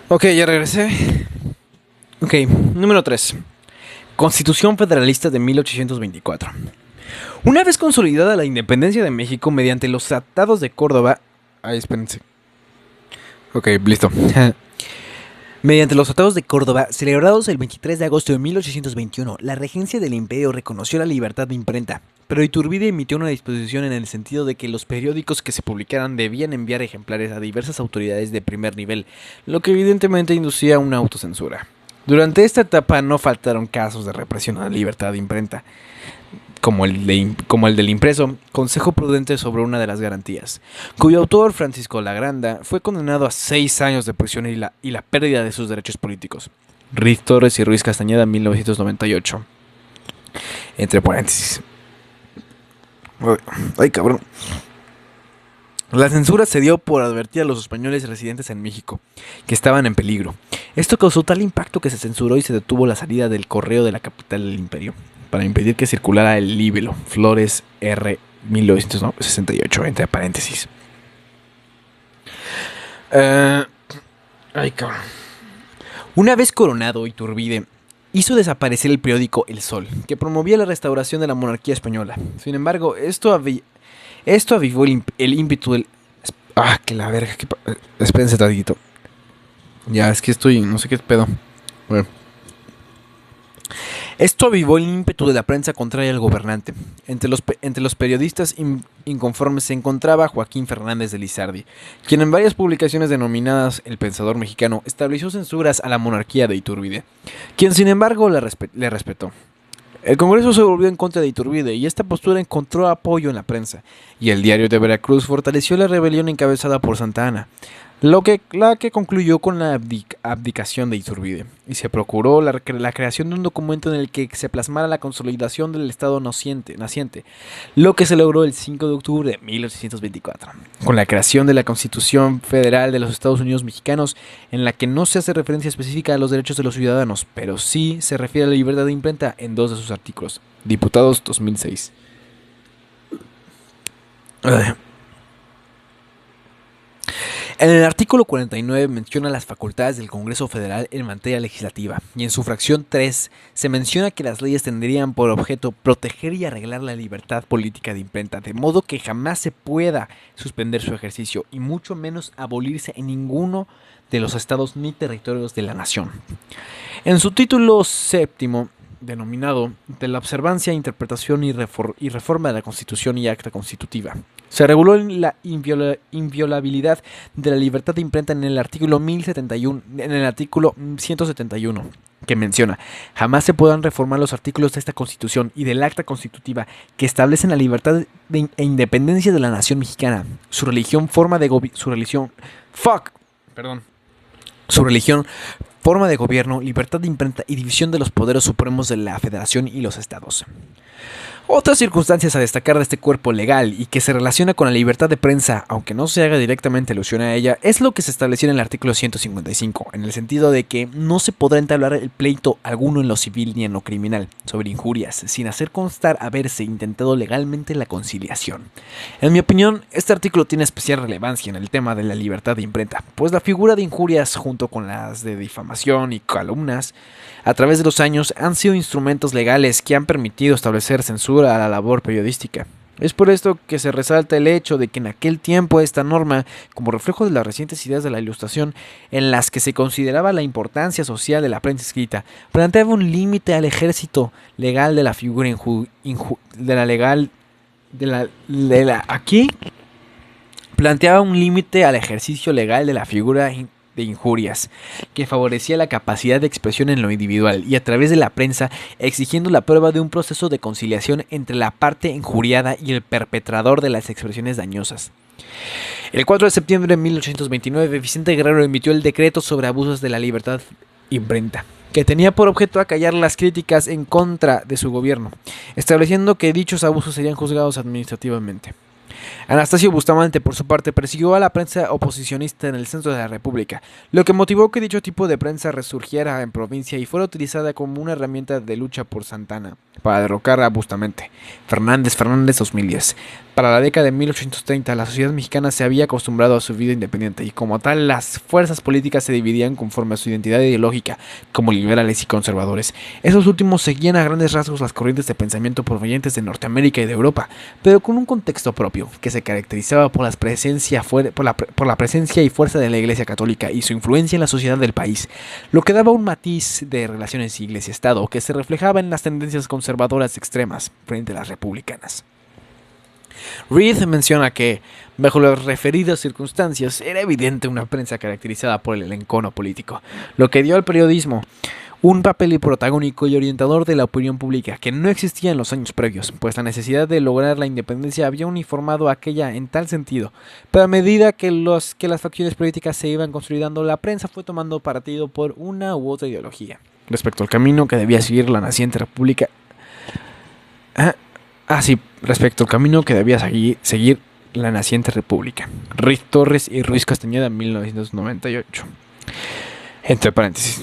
Ok, ya regresé. Ok, número 3. Constitución Federalista de 1824. Una vez consolidada la independencia de México mediante los tratados de Córdoba... Ay, espérense. Ok, listo. Mediante los tratados de Córdoba, celebrados el 23 de agosto de 1821, la regencia del imperio reconoció la libertad de imprenta, pero Iturbide emitió una disposición en el sentido de que los periódicos que se publicaran debían enviar ejemplares a diversas autoridades de primer nivel, lo que evidentemente inducía una autocensura. Durante esta etapa no faltaron casos de represión a la libertad de imprenta, como el del impreso, Consejo Prudente sobre una de las garantías, cuyo autor, Francisco Lagranda, fue condenado a 6 años de prisión y la pérdida de sus derechos políticos. Ruiz Torres y Ruiz Castañeda, 1998. Entre paréntesis. Ay, cabrón. La censura se dio por advertir a los españoles residentes en México que estaban en peligro. Esto causó tal impacto que se censuró y se detuvo la salida del correo de la capital del imperio, para impedir que circulara el libelo. Flores R. 1968, entre paréntesis. Ay, cabrón. Una vez coronado, Iturbide hizo desaparecer el periódico El Sol, que promovía la restauración de la monarquía española. Sin embargo, esto avivó el ímpetu del... Ah, que la verga. Espérense tantito. Ya, es que estoy, no sé qué pedo. Bueno. Esto avivó el ímpetu de la prensa contraria al gobernante. Entre los periodistas inconformes se encontraba Joaquín Fernández de Lizardi, quien en varias publicaciones denominadas El Pensador Mexicano estableció censuras a la monarquía de Iturbide, quien sin embargo le respetó. El Congreso se volvió en contra de Iturbide y esta postura encontró apoyo en la prensa, y el Diario de Veracruz fortaleció la rebelión encabezada por Santa Anna, la que concluyó con la abdicación de Iturbide, y se procuró la creación de un documento en el que se plasmara la consolidación del Estado naciente, lo que se logró el 5 de octubre de 1824, con la creación de la Constitución Federal de los Estados Unidos Mexicanos, en la que no se hace referencia específica a los derechos de los ciudadanos, pero sí se refiere a la libertad de imprenta en dos de sus artículos. Diputados 2006. En el artículo 49 menciona las facultades del Congreso Federal en materia legislativa, y en su fracción 3 se menciona que las leyes tendrían por objeto proteger y arreglar la libertad política de imprenta, de modo que jamás se pueda suspender su ejercicio, y mucho menos abolirse en ninguno de los estados ni territorios de la nación. En su título séptimo, denominado de la observancia, interpretación y reforma de la Constitución y Acta Constitutiva, se reguló la inviolabilidad de la libertad de imprenta en el artículo 1071, en el artículo 171, que menciona: jamás se podrán reformar los artículos de esta Constitución y del Acta Constitutiva que establecen la libertad e independencia de la nación mexicana, su religión, forma de su religión, forma de gobierno, libertad de imprenta y división de los poderes supremos de la Federación y los estados. Otras circunstancias a destacar de este cuerpo legal y que se relaciona con la libertad de prensa, aunque no se haga directamente alusión a ella, es lo que se estableció en el artículo 155, en el sentido de que no se podrá entablar el pleito alguno en lo civil ni en lo criminal sobre injurias, sin hacer constar haberse intentado legalmente la conciliación. En mi opinión, este artículo tiene especial relevancia en el tema de la libertad de imprenta, pues la figura de injurias junto con las de difamación y calumnias a través de los años han sido instrumentos legales que han permitido establecer censura a la labor periodística. Es por esto que se resalta el hecho de que en aquel tiempo esta norma, como reflejo de las recientes ideas de la Ilustración, en las que se consideraba la importancia social de la prensa escrita, planteaba un límite al ejército legal de la figura aquí planteaba un límite al ejercicio legal de la figura de injurias, que favorecía la capacidad de expresión en lo individual y a través de la prensa, exigiendo la prueba de un proceso de conciliación entre la parte injuriada y el perpetrador de las expresiones dañosas. El 4 de septiembre de 1829, Vicente Guerrero emitió el decreto sobre abusos de la libertad imprenta, que tenía por objeto acallar las críticas en contra de su gobierno, estableciendo que dichos abusos serían juzgados administrativamente. Anastasio Bustamante, por su parte, persiguió a la prensa oposicionista en el centro de la República, lo que motivó que dicho tipo de prensa resurgiera en provincia y fuera utilizada como una herramienta de lucha por Santa Anna para derrocar a Bustamante. Fernández 2010. Para la década de 1830, la sociedad mexicana se había acostumbrado a su vida independiente y como tal las fuerzas políticas se dividían conforme a su identidad ideológica, como liberales y conservadores. Esos últimos seguían a grandes rasgos las corrientes de pensamiento provenientes de Norteamérica y de Europa, pero con un contexto propio, que se caracterizaba por la presencia y fuerza de la Iglesia Católica y su influencia en la sociedad del país, lo que daba un matiz de relaciones Iglesia-Estado que se reflejaba en las tendencias conservadoras extremas frente a las republicanas. Reed menciona que, bajo las referidas circunstancias, era evidente una prensa caracterizada por el encono político, lo que dio al periodismo un papel protagónico y orientador de la opinión pública que no existía en los años previos, pues la necesidad de lograr la independencia había uniformado aquella en tal sentido, pero a medida que las facciones políticas se iban consolidando, la prensa fue tomando partido por una u otra ideología respecto al camino que debía seguir la naciente república. Respecto al camino que debía seguir la naciente república. Ruiz Torres y Ruiz Castañeda, 1998. Entre paréntesis.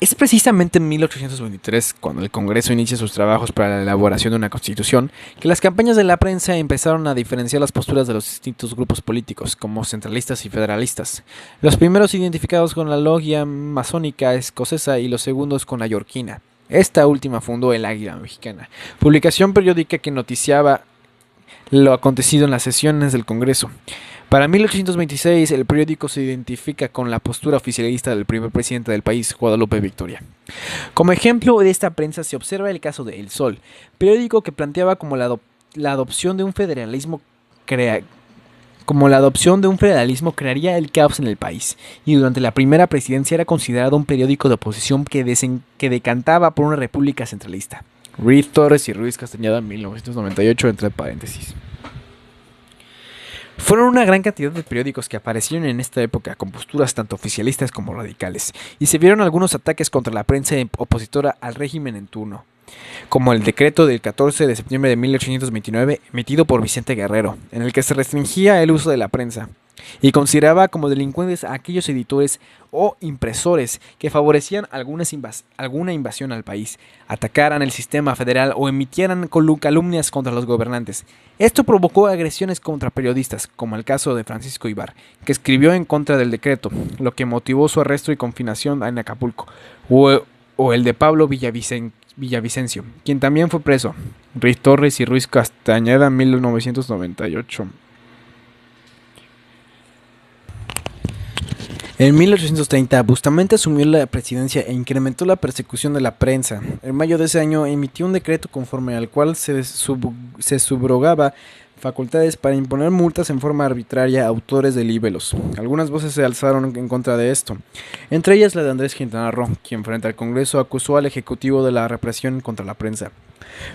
Es precisamente en 1823, cuando el Congreso inicia sus trabajos para la elaboración de una constitución, que las campañas de la prensa empezaron a diferenciar las posturas de los distintos grupos políticos, como centralistas y federalistas. Los primeros identificados con la logia masónica escocesa y los segundos con la yorquina. Esta última fundó el Águila Mexicana, publicación periódica que noticiaba lo acontecido en las sesiones del Congreso. Para 1826, el periódico se identifica con la postura oficialista del primer presidente del país, Guadalupe Victoria. Como ejemplo de esta prensa se observa el caso de El Sol, periódico que planteaba la adopción de un federalismo crearía el caos en el país, y durante la primera presidencia era considerado un periódico de oposición que decantaba por una república centralista. Ruiz Torres y Ruiz Castañeda, 1998, entre paréntesis. Fueron una gran cantidad de periódicos que aparecieron en esta época con posturas tanto oficialistas como radicales, y se vieron algunos ataques contra la prensa opositora al régimen en turno, como el decreto del 14 de septiembre de 1829 emitido por Vicente Guerrero, en el que se restringía el uso de la prensa y consideraba como delincuentes a aquellos editores o impresores que favorecían alguna invasión al país, atacaran el sistema federal o emitieran calumnias contra los gobernantes. Esto provocó agresiones contra periodistas, como el caso de Francisco Ibar, que escribió en contra del decreto, lo que motivó su arresto y confinación en Acapulco, o el de Pablo Villavicencio, quien también fue preso. Ruiz Torres y Ruiz Castañeda, 1998. En 1830, Bustamante asumió la presidencia e incrementó la persecución de la prensa. En mayo de ese año emitió un decreto conforme al cual se subrogaba facultades para imponer multas en forma arbitraria a autores de libélulos. Algunas voces se alzaron en contra de esto, entre ellas la de Andrés Quintana Roo, quien frente al Congreso acusó al Ejecutivo de la represión contra la prensa.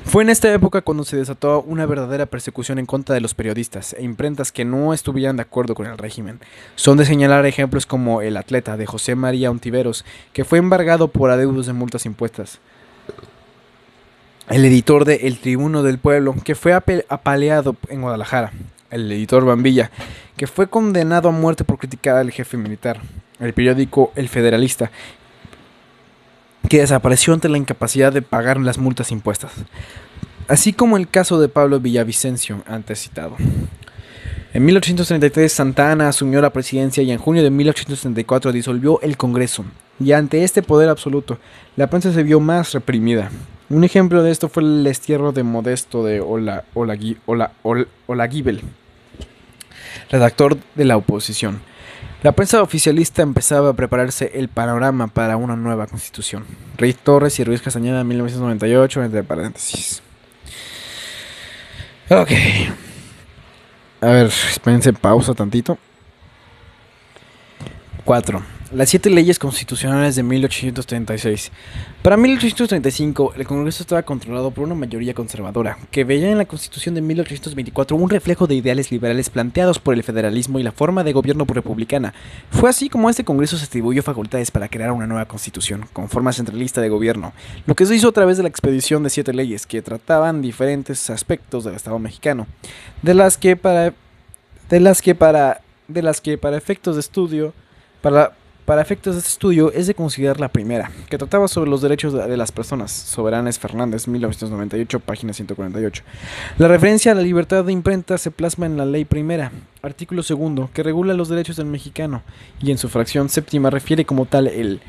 Fue en esta época cuando se desató una verdadera persecución en contra de los periodistas e imprentas que no estuvieran de acuerdo con el régimen. Son de señalar ejemplos como El Atleta, de José María Ontiveros, que fue embargado por adeudos de multas impuestas. El editor de El Tribuno del Pueblo, que fue apaleado en Guadalajara. El editor Bambilla, que fue condenado a muerte por criticar al jefe militar. El periódico El Federalista, que desapareció ante la incapacidad de pagar las multas impuestas. Así como el caso de Pablo Villavicencio, antes citado. En 1833 Santa Anna asumió la presidencia y en junio de 1834 disolvió el Congreso. Y ante este poder absoluto, la prensa se vio más reprimida. Un ejemplo de esto fue el destierro de Modesto de Olaguibel, redactor de la oposición. La prensa oficialista empezaba a prepararse el panorama para una nueva constitución. Ruiz Torres y Ruiz Castañeda, 1998, entre paréntesis. Ok. A ver, espérense, pausa tantito. 4. Las 7 leyes constitucionales de 1836. Para 1835, el Congreso estaba controlado por una mayoría conservadora, que veía en la Constitución de 1824 un reflejo de ideales liberales planteados por el federalismo y la forma de gobierno republicana. Fue así como a este Congreso se atribuyó facultades para crear una nueva Constitución, con forma centralista de gobierno, lo que se hizo a través de la expedición de 7 leyes que trataban diferentes aspectos del Estado mexicano, de las que para efectos de estudio, para efectos de este estudio es de considerar la primera, que trataba sobre los derechos de las personas. Soberanes Fernández, 1998, página 148. La referencia a la libertad de imprenta se plasma en la ley primera, artículo segundo, que regula los derechos del mexicano, y en su fracción séptima refiere como tal el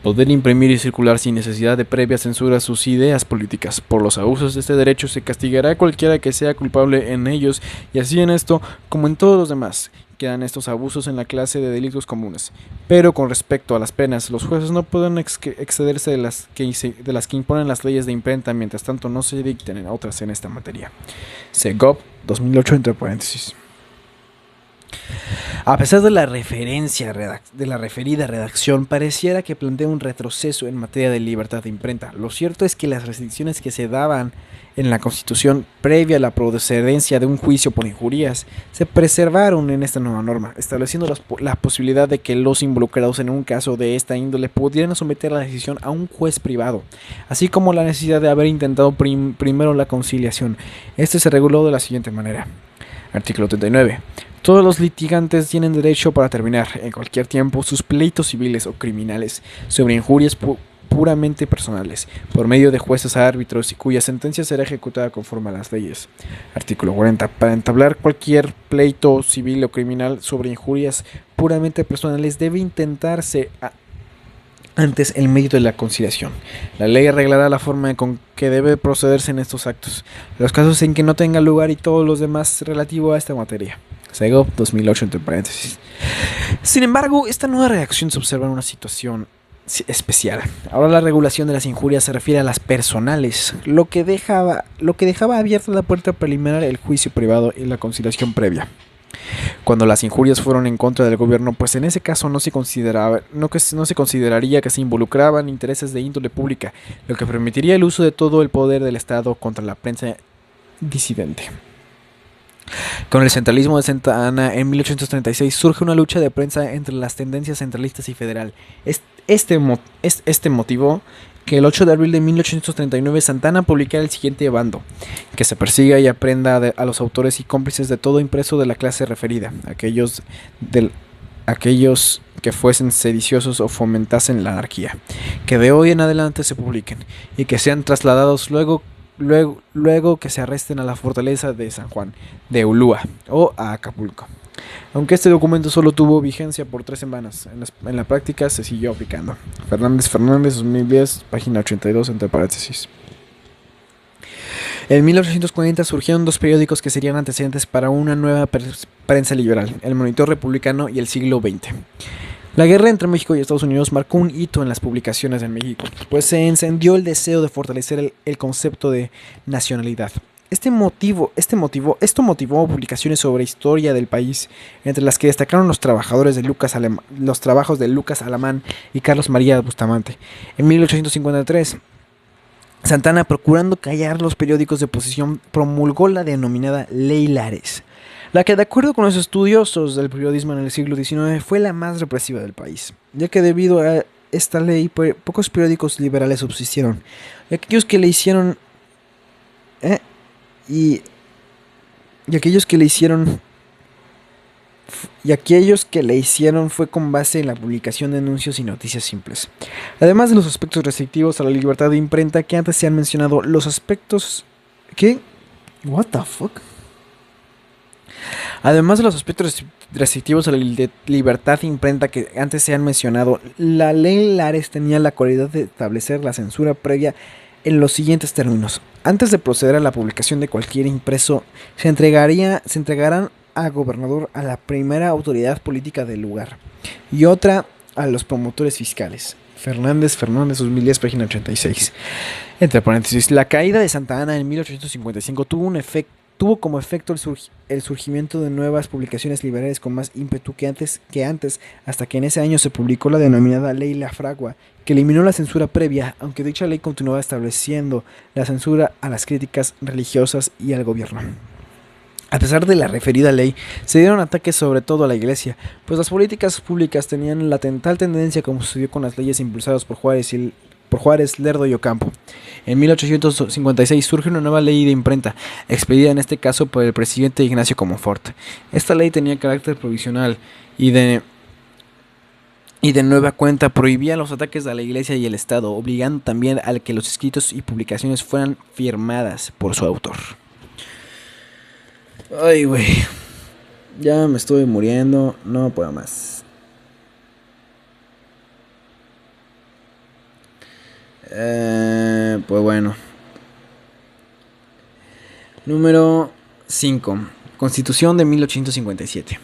poder imprimir y circular sin necesidad de previa censura sus ideas políticas. Por los abusos de este derecho se castigará a cualquiera que sea culpable en ellos, y así en esto como en todos los demás. Quedan estos abusos en la clase de delitos comunes. Pero con respecto a las penas, los jueces no pueden excederse de las que imponen las leyes de imprenta, mientras tanto no se dicten otras en esta materia. Segov, 2008, entre paréntesis. A pesar de la referida redacción, pareciera que plantea un retroceso en materia de libertad de imprenta. Lo cierto es que las restricciones que se daban en la Constitución previa a la procedencia de un juicio por injurias se preservaron en esta nueva norma, estableciendo la posibilidad de que los involucrados en un caso de esta índole pudieran someter la decisión a un juez privado, así como la necesidad de haber intentado primero la conciliación. Este se reguló de la siguiente manera. Artículo 39. Todos los litigantes tienen derecho para terminar, en cualquier tiempo, sus pleitos civiles o criminales sobre injurias puramente personales, por medio de jueces árbitros y cuya sentencia será ejecutada conforme a las leyes. Artículo 40. Para entablar cualquier pleito civil o criminal sobre injurias puramente personales debe intentarse antes el medio de la conciliación. La ley arreglará la forma con que debe procederse en estos actos, los casos en que no tenga lugar y todos los demás relativo a esta materia. Segov 2008 entre paréntesis. Sin embargo, esta nueva reacción se observa en una situación especial. Ahora la regulación de las injurias se refiere a las personales, lo que dejaba abierta la puerta preliminar el juicio privado y la conciliación previa. Cuando las injurias fueron en contra del gobierno, pues en ese caso no se consideraría que se involucraban intereses de índole pública, lo que permitiría el uso de todo el poder del Estado contra la prensa disidente. Con el centralismo de Santa Anna en 1836 surge una lucha de prensa entre las tendencias centralistas y federal. Este motivó que el 8 de abril de 1839 Santa Anna publicara el siguiente bando: que se persiga y aprenda a los autores y cómplices de todo impreso de la clase referida, aquellos que fuesen sediciosos o fomentasen la anarquía, que de hoy en adelante se publiquen y que sean trasladados luego que se arresten a la fortaleza de San Juan de Ulúa o a Acapulco. Aunque este documento solo tuvo vigencia por 3 semanas, en la práctica se siguió aplicando. Fernández, 2010, página 82, entre paréntesis. En 1840 surgieron 2 periódicos que serían antecedentes para una nueva prensa liberal: el Monitor Republicano y el Siglo XX. La guerra entre México y Estados Unidos marcó un hito en las publicaciones en México, pues se encendió el deseo de fortalecer el concepto de nacionalidad. Esto motivó publicaciones sobre historia del país, entre las que destacaron los trabajos de Lucas Alamán y Carlos María Bustamante. En 1853, Santa Anna, procurando callar los periódicos de oposición, promulgó la denominada Ley Lares, la que, de acuerdo con los estudiosos del periodismo en el siglo XIX, fue la más represiva del país, ya que debido a esta ley pocos periódicos liberales subsistieron, y aquellos que le hicieron fue con base en la publicación de anuncios y noticias simples. Además de los aspectos restrictivos a la libertad de imprenta que antes se han mencionado, los aspectos... ¿Qué? What the fuck? Además de los aspectos restrictivos a la libertad de imprenta que antes se han mencionado, la ley Lares tenía la cualidad de establecer la censura previa en los siguientes términos: antes de proceder a la publicación de cualquier impreso, se entregarán al gobernador, a la primera autoridad política del lugar, y otra a los promotores fiscales. Fernández, 2010, página 86. Entre paréntesis, la caída de Santa Anna en 1855 tuvo como efecto el surgimiento de nuevas publicaciones liberales con más ímpetu que antes, hasta que en ese año se publicó la denominada Ley La Fragua, que eliminó la censura previa, aunque dicha ley continuaba estableciendo la censura a las críticas religiosas y al gobierno. A pesar de la referida ley, se dieron ataques sobre todo a la iglesia, pues las políticas públicas tenían la tal tendencia como sucedió con las leyes impulsadas por Juárez, Lerdo y Ocampo. En 1856 surge una nueva ley de imprenta, expedida en este caso por el presidente Ignacio Comonfort. Esta ley tenía carácter provisional y de nueva cuenta prohibía los ataques a la iglesia y el Estado, obligando también a que los escritos y publicaciones fueran firmadas por su autor. Ay, güey. Ya me estoy muriendo, no puedo más. Pues bueno. Número 5. Constitución de 1857.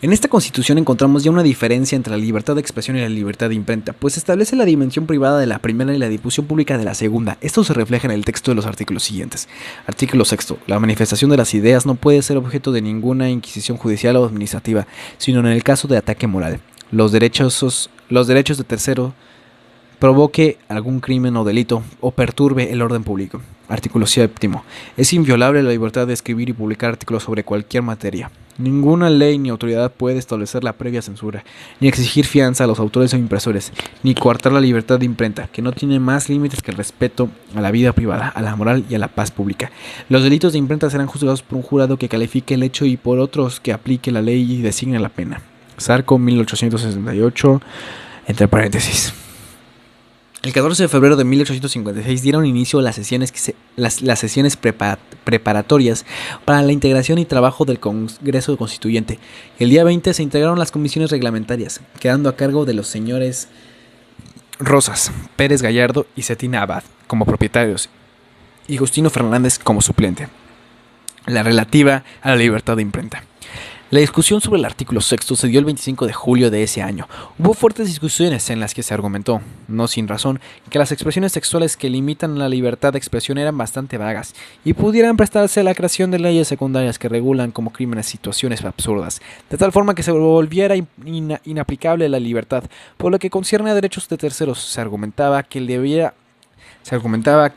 En esta constitución encontramos ya una diferencia entre la libertad de expresión y la libertad de imprenta, pues establece la dimensión privada de la primera y la difusión pública de la segunda. Esto se refleja en el texto de los artículos siguientes. Artículo 6. La manifestación de las ideas no puede ser objeto de ninguna inquisición judicial o administrativa, sino en el caso de ataque moral. Los derechos de tercero provoque algún crimen o delito o perturbe el orden público. Artículo 7. Es inviolable la libertad de escribir y publicar artículos sobre cualquier materia. Ninguna ley ni autoridad puede establecer la previa censura, ni exigir fianza a los autores o impresores, ni coartar la libertad de imprenta, que no tiene más límites que el respeto a la vida privada, a la moral y a la paz pública. Los delitos de imprenta serán juzgados por un jurado que califique el hecho y por otros que aplique la ley y designe la pena. Zarco, 1868, entre paréntesis. El 14 de febrero de 1856 dieron inicio las sesiones preparatorias para la integración y trabajo del Congreso Constituyente. El día 20 se integraron las comisiones reglamentarias, quedando a cargo de los señores Rosas, Pérez Gallardo y Cetina Abad como propietarios, y Justino Fernández como suplente. La relativa a la libertad de imprenta. La discusión sobre el artículo sexto se dio el 25 de julio de ese año. Hubo fuertes discusiones en las que se argumentó, no sin razón, que las expresiones sexuales que limitan la libertad de expresión eran bastante vagas y pudieran prestarse a la creación de leyes secundarias que regulan como crímenes situaciones absurdas, de tal forma que se volviera inaplicable la libertad. Por lo que concierne a derechos de terceros, se argumentaba que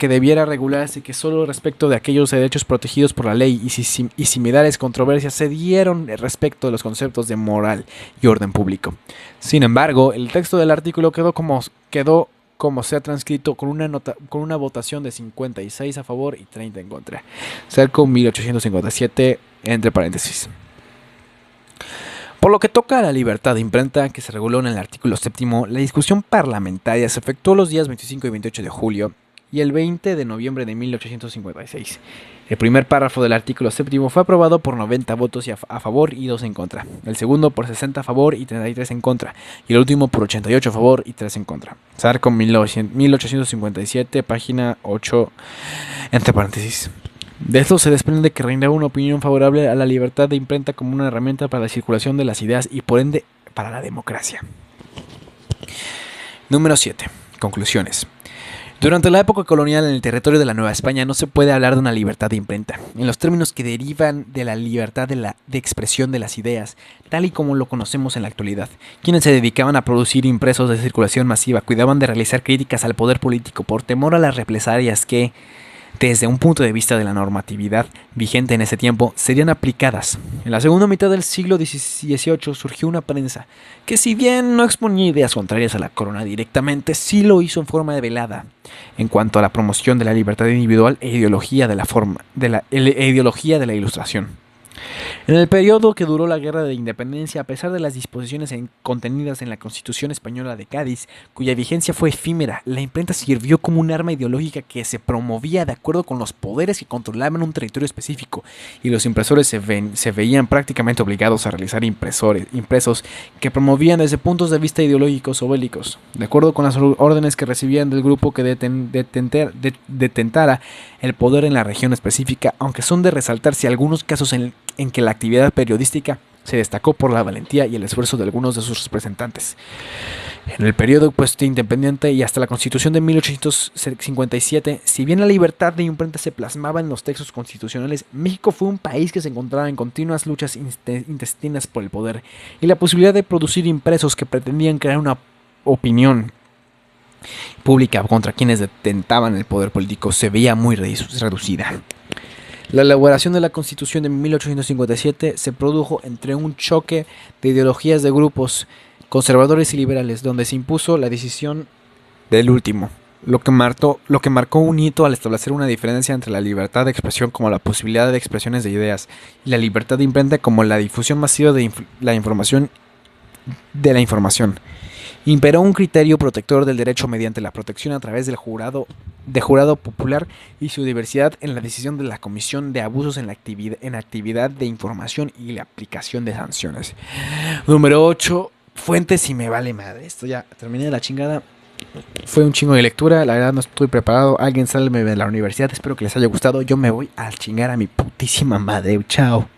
debiera regularse que solo respecto de aquellos derechos protegidos por la ley y similares controversias se dieron respecto de los conceptos de moral y orden público. Sin embargo, el texto del artículo quedó como se ha transcrito con una votación de 56 a favor y 30 en contra. Cerco 1857, entre paréntesis. Por lo que toca a la libertad de imprenta, que se reguló en el artículo séptimo, la discusión parlamentaria se efectuó los días 25 y 28 de julio y el 20 de noviembre de 1856. El primer párrafo del artículo séptimo fue aprobado por 90 votos a favor y 2 en contra. El segundo por 60 a favor y 33 en contra. Y el último por 88 a favor y 3 en contra. Zarco 1857, página 8, entre paréntesis. De esto se desprende que reinaba una opinión favorable a la libertad de imprenta como una herramienta para la circulación de las ideas y por ende para la democracia. Número 7. Conclusiones. Durante la época colonial en el territorio de la Nueva España no se puede hablar de una libertad de imprenta, en los términos que derivan de la libertad de expresión de las ideas, tal y como lo conocemos en la actualidad. Quienes se dedicaban a producir impresos de circulación masiva cuidaban de realizar críticas al poder político por temor a las represalias que, desde un punto de vista de la normatividad vigente en ese tiempo, serían aplicadas. En la segunda mitad del siglo XVIII surgió una prensa que, si bien no exponía ideas contrarias a la corona directamente, sí lo hizo en forma de velada en cuanto a la promoción de la libertad individual e ideología de la Ilustración. En el periodo que duró la Guerra de Independencia, a pesar de las disposiciones contenidas en la Constitución Española de Cádiz, cuya vigencia fue efímera, la imprenta sirvió como un arma ideológica que se promovía de acuerdo con los poderes que controlaban un territorio específico, y los impresores se veían prácticamente obligados a realizar impresos que promovían desde puntos de vista ideológicos o bélicos, de acuerdo con las órdenes que recibían del grupo que detentara el poder en la región específica, aunque son de resaltarse algunos casos en que la actividad periodística se destacó por la valentía y el esfuerzo de algunos de sus representantes. En el periodo independiente y hasta la Constitución de 1857, si bien la libertad de imprenta se plasmaba en los textos constitucionales, México fue un país que se encontraba en continuas luchas intestinas por el poder, y la posibilidad de producir impresos que pretendían crear una opinión pública contra quienes detentaban el poder político se veía muy reducida. La elaboración de la Constitución de 1857 se produjo entre un choque de ideologías de grupos conservadores y liberales, donde se impuso la decisión del último, lo que marcó un hito al establecer una diferencia entre la libertad de expresión como la posibilidad de expresiones de ideas y la libertad de imprenta como la difusión masiva de la información. Imperó un criterio protector del derecho mediante la protección a través del jurado popular y su diversidad en la decisión de la comisión de abusos en la actividad de información y la aplicación de sanciones. Número 8. Fuentes y me vale madre. Esto ya terminé la chingada. Fue un chingo de lectura, la verdad no estoy preparado. Alguien sálveme de la universidad, espero que les haya gustado. Yo me voy a chingar a mi putísima madre. Chao.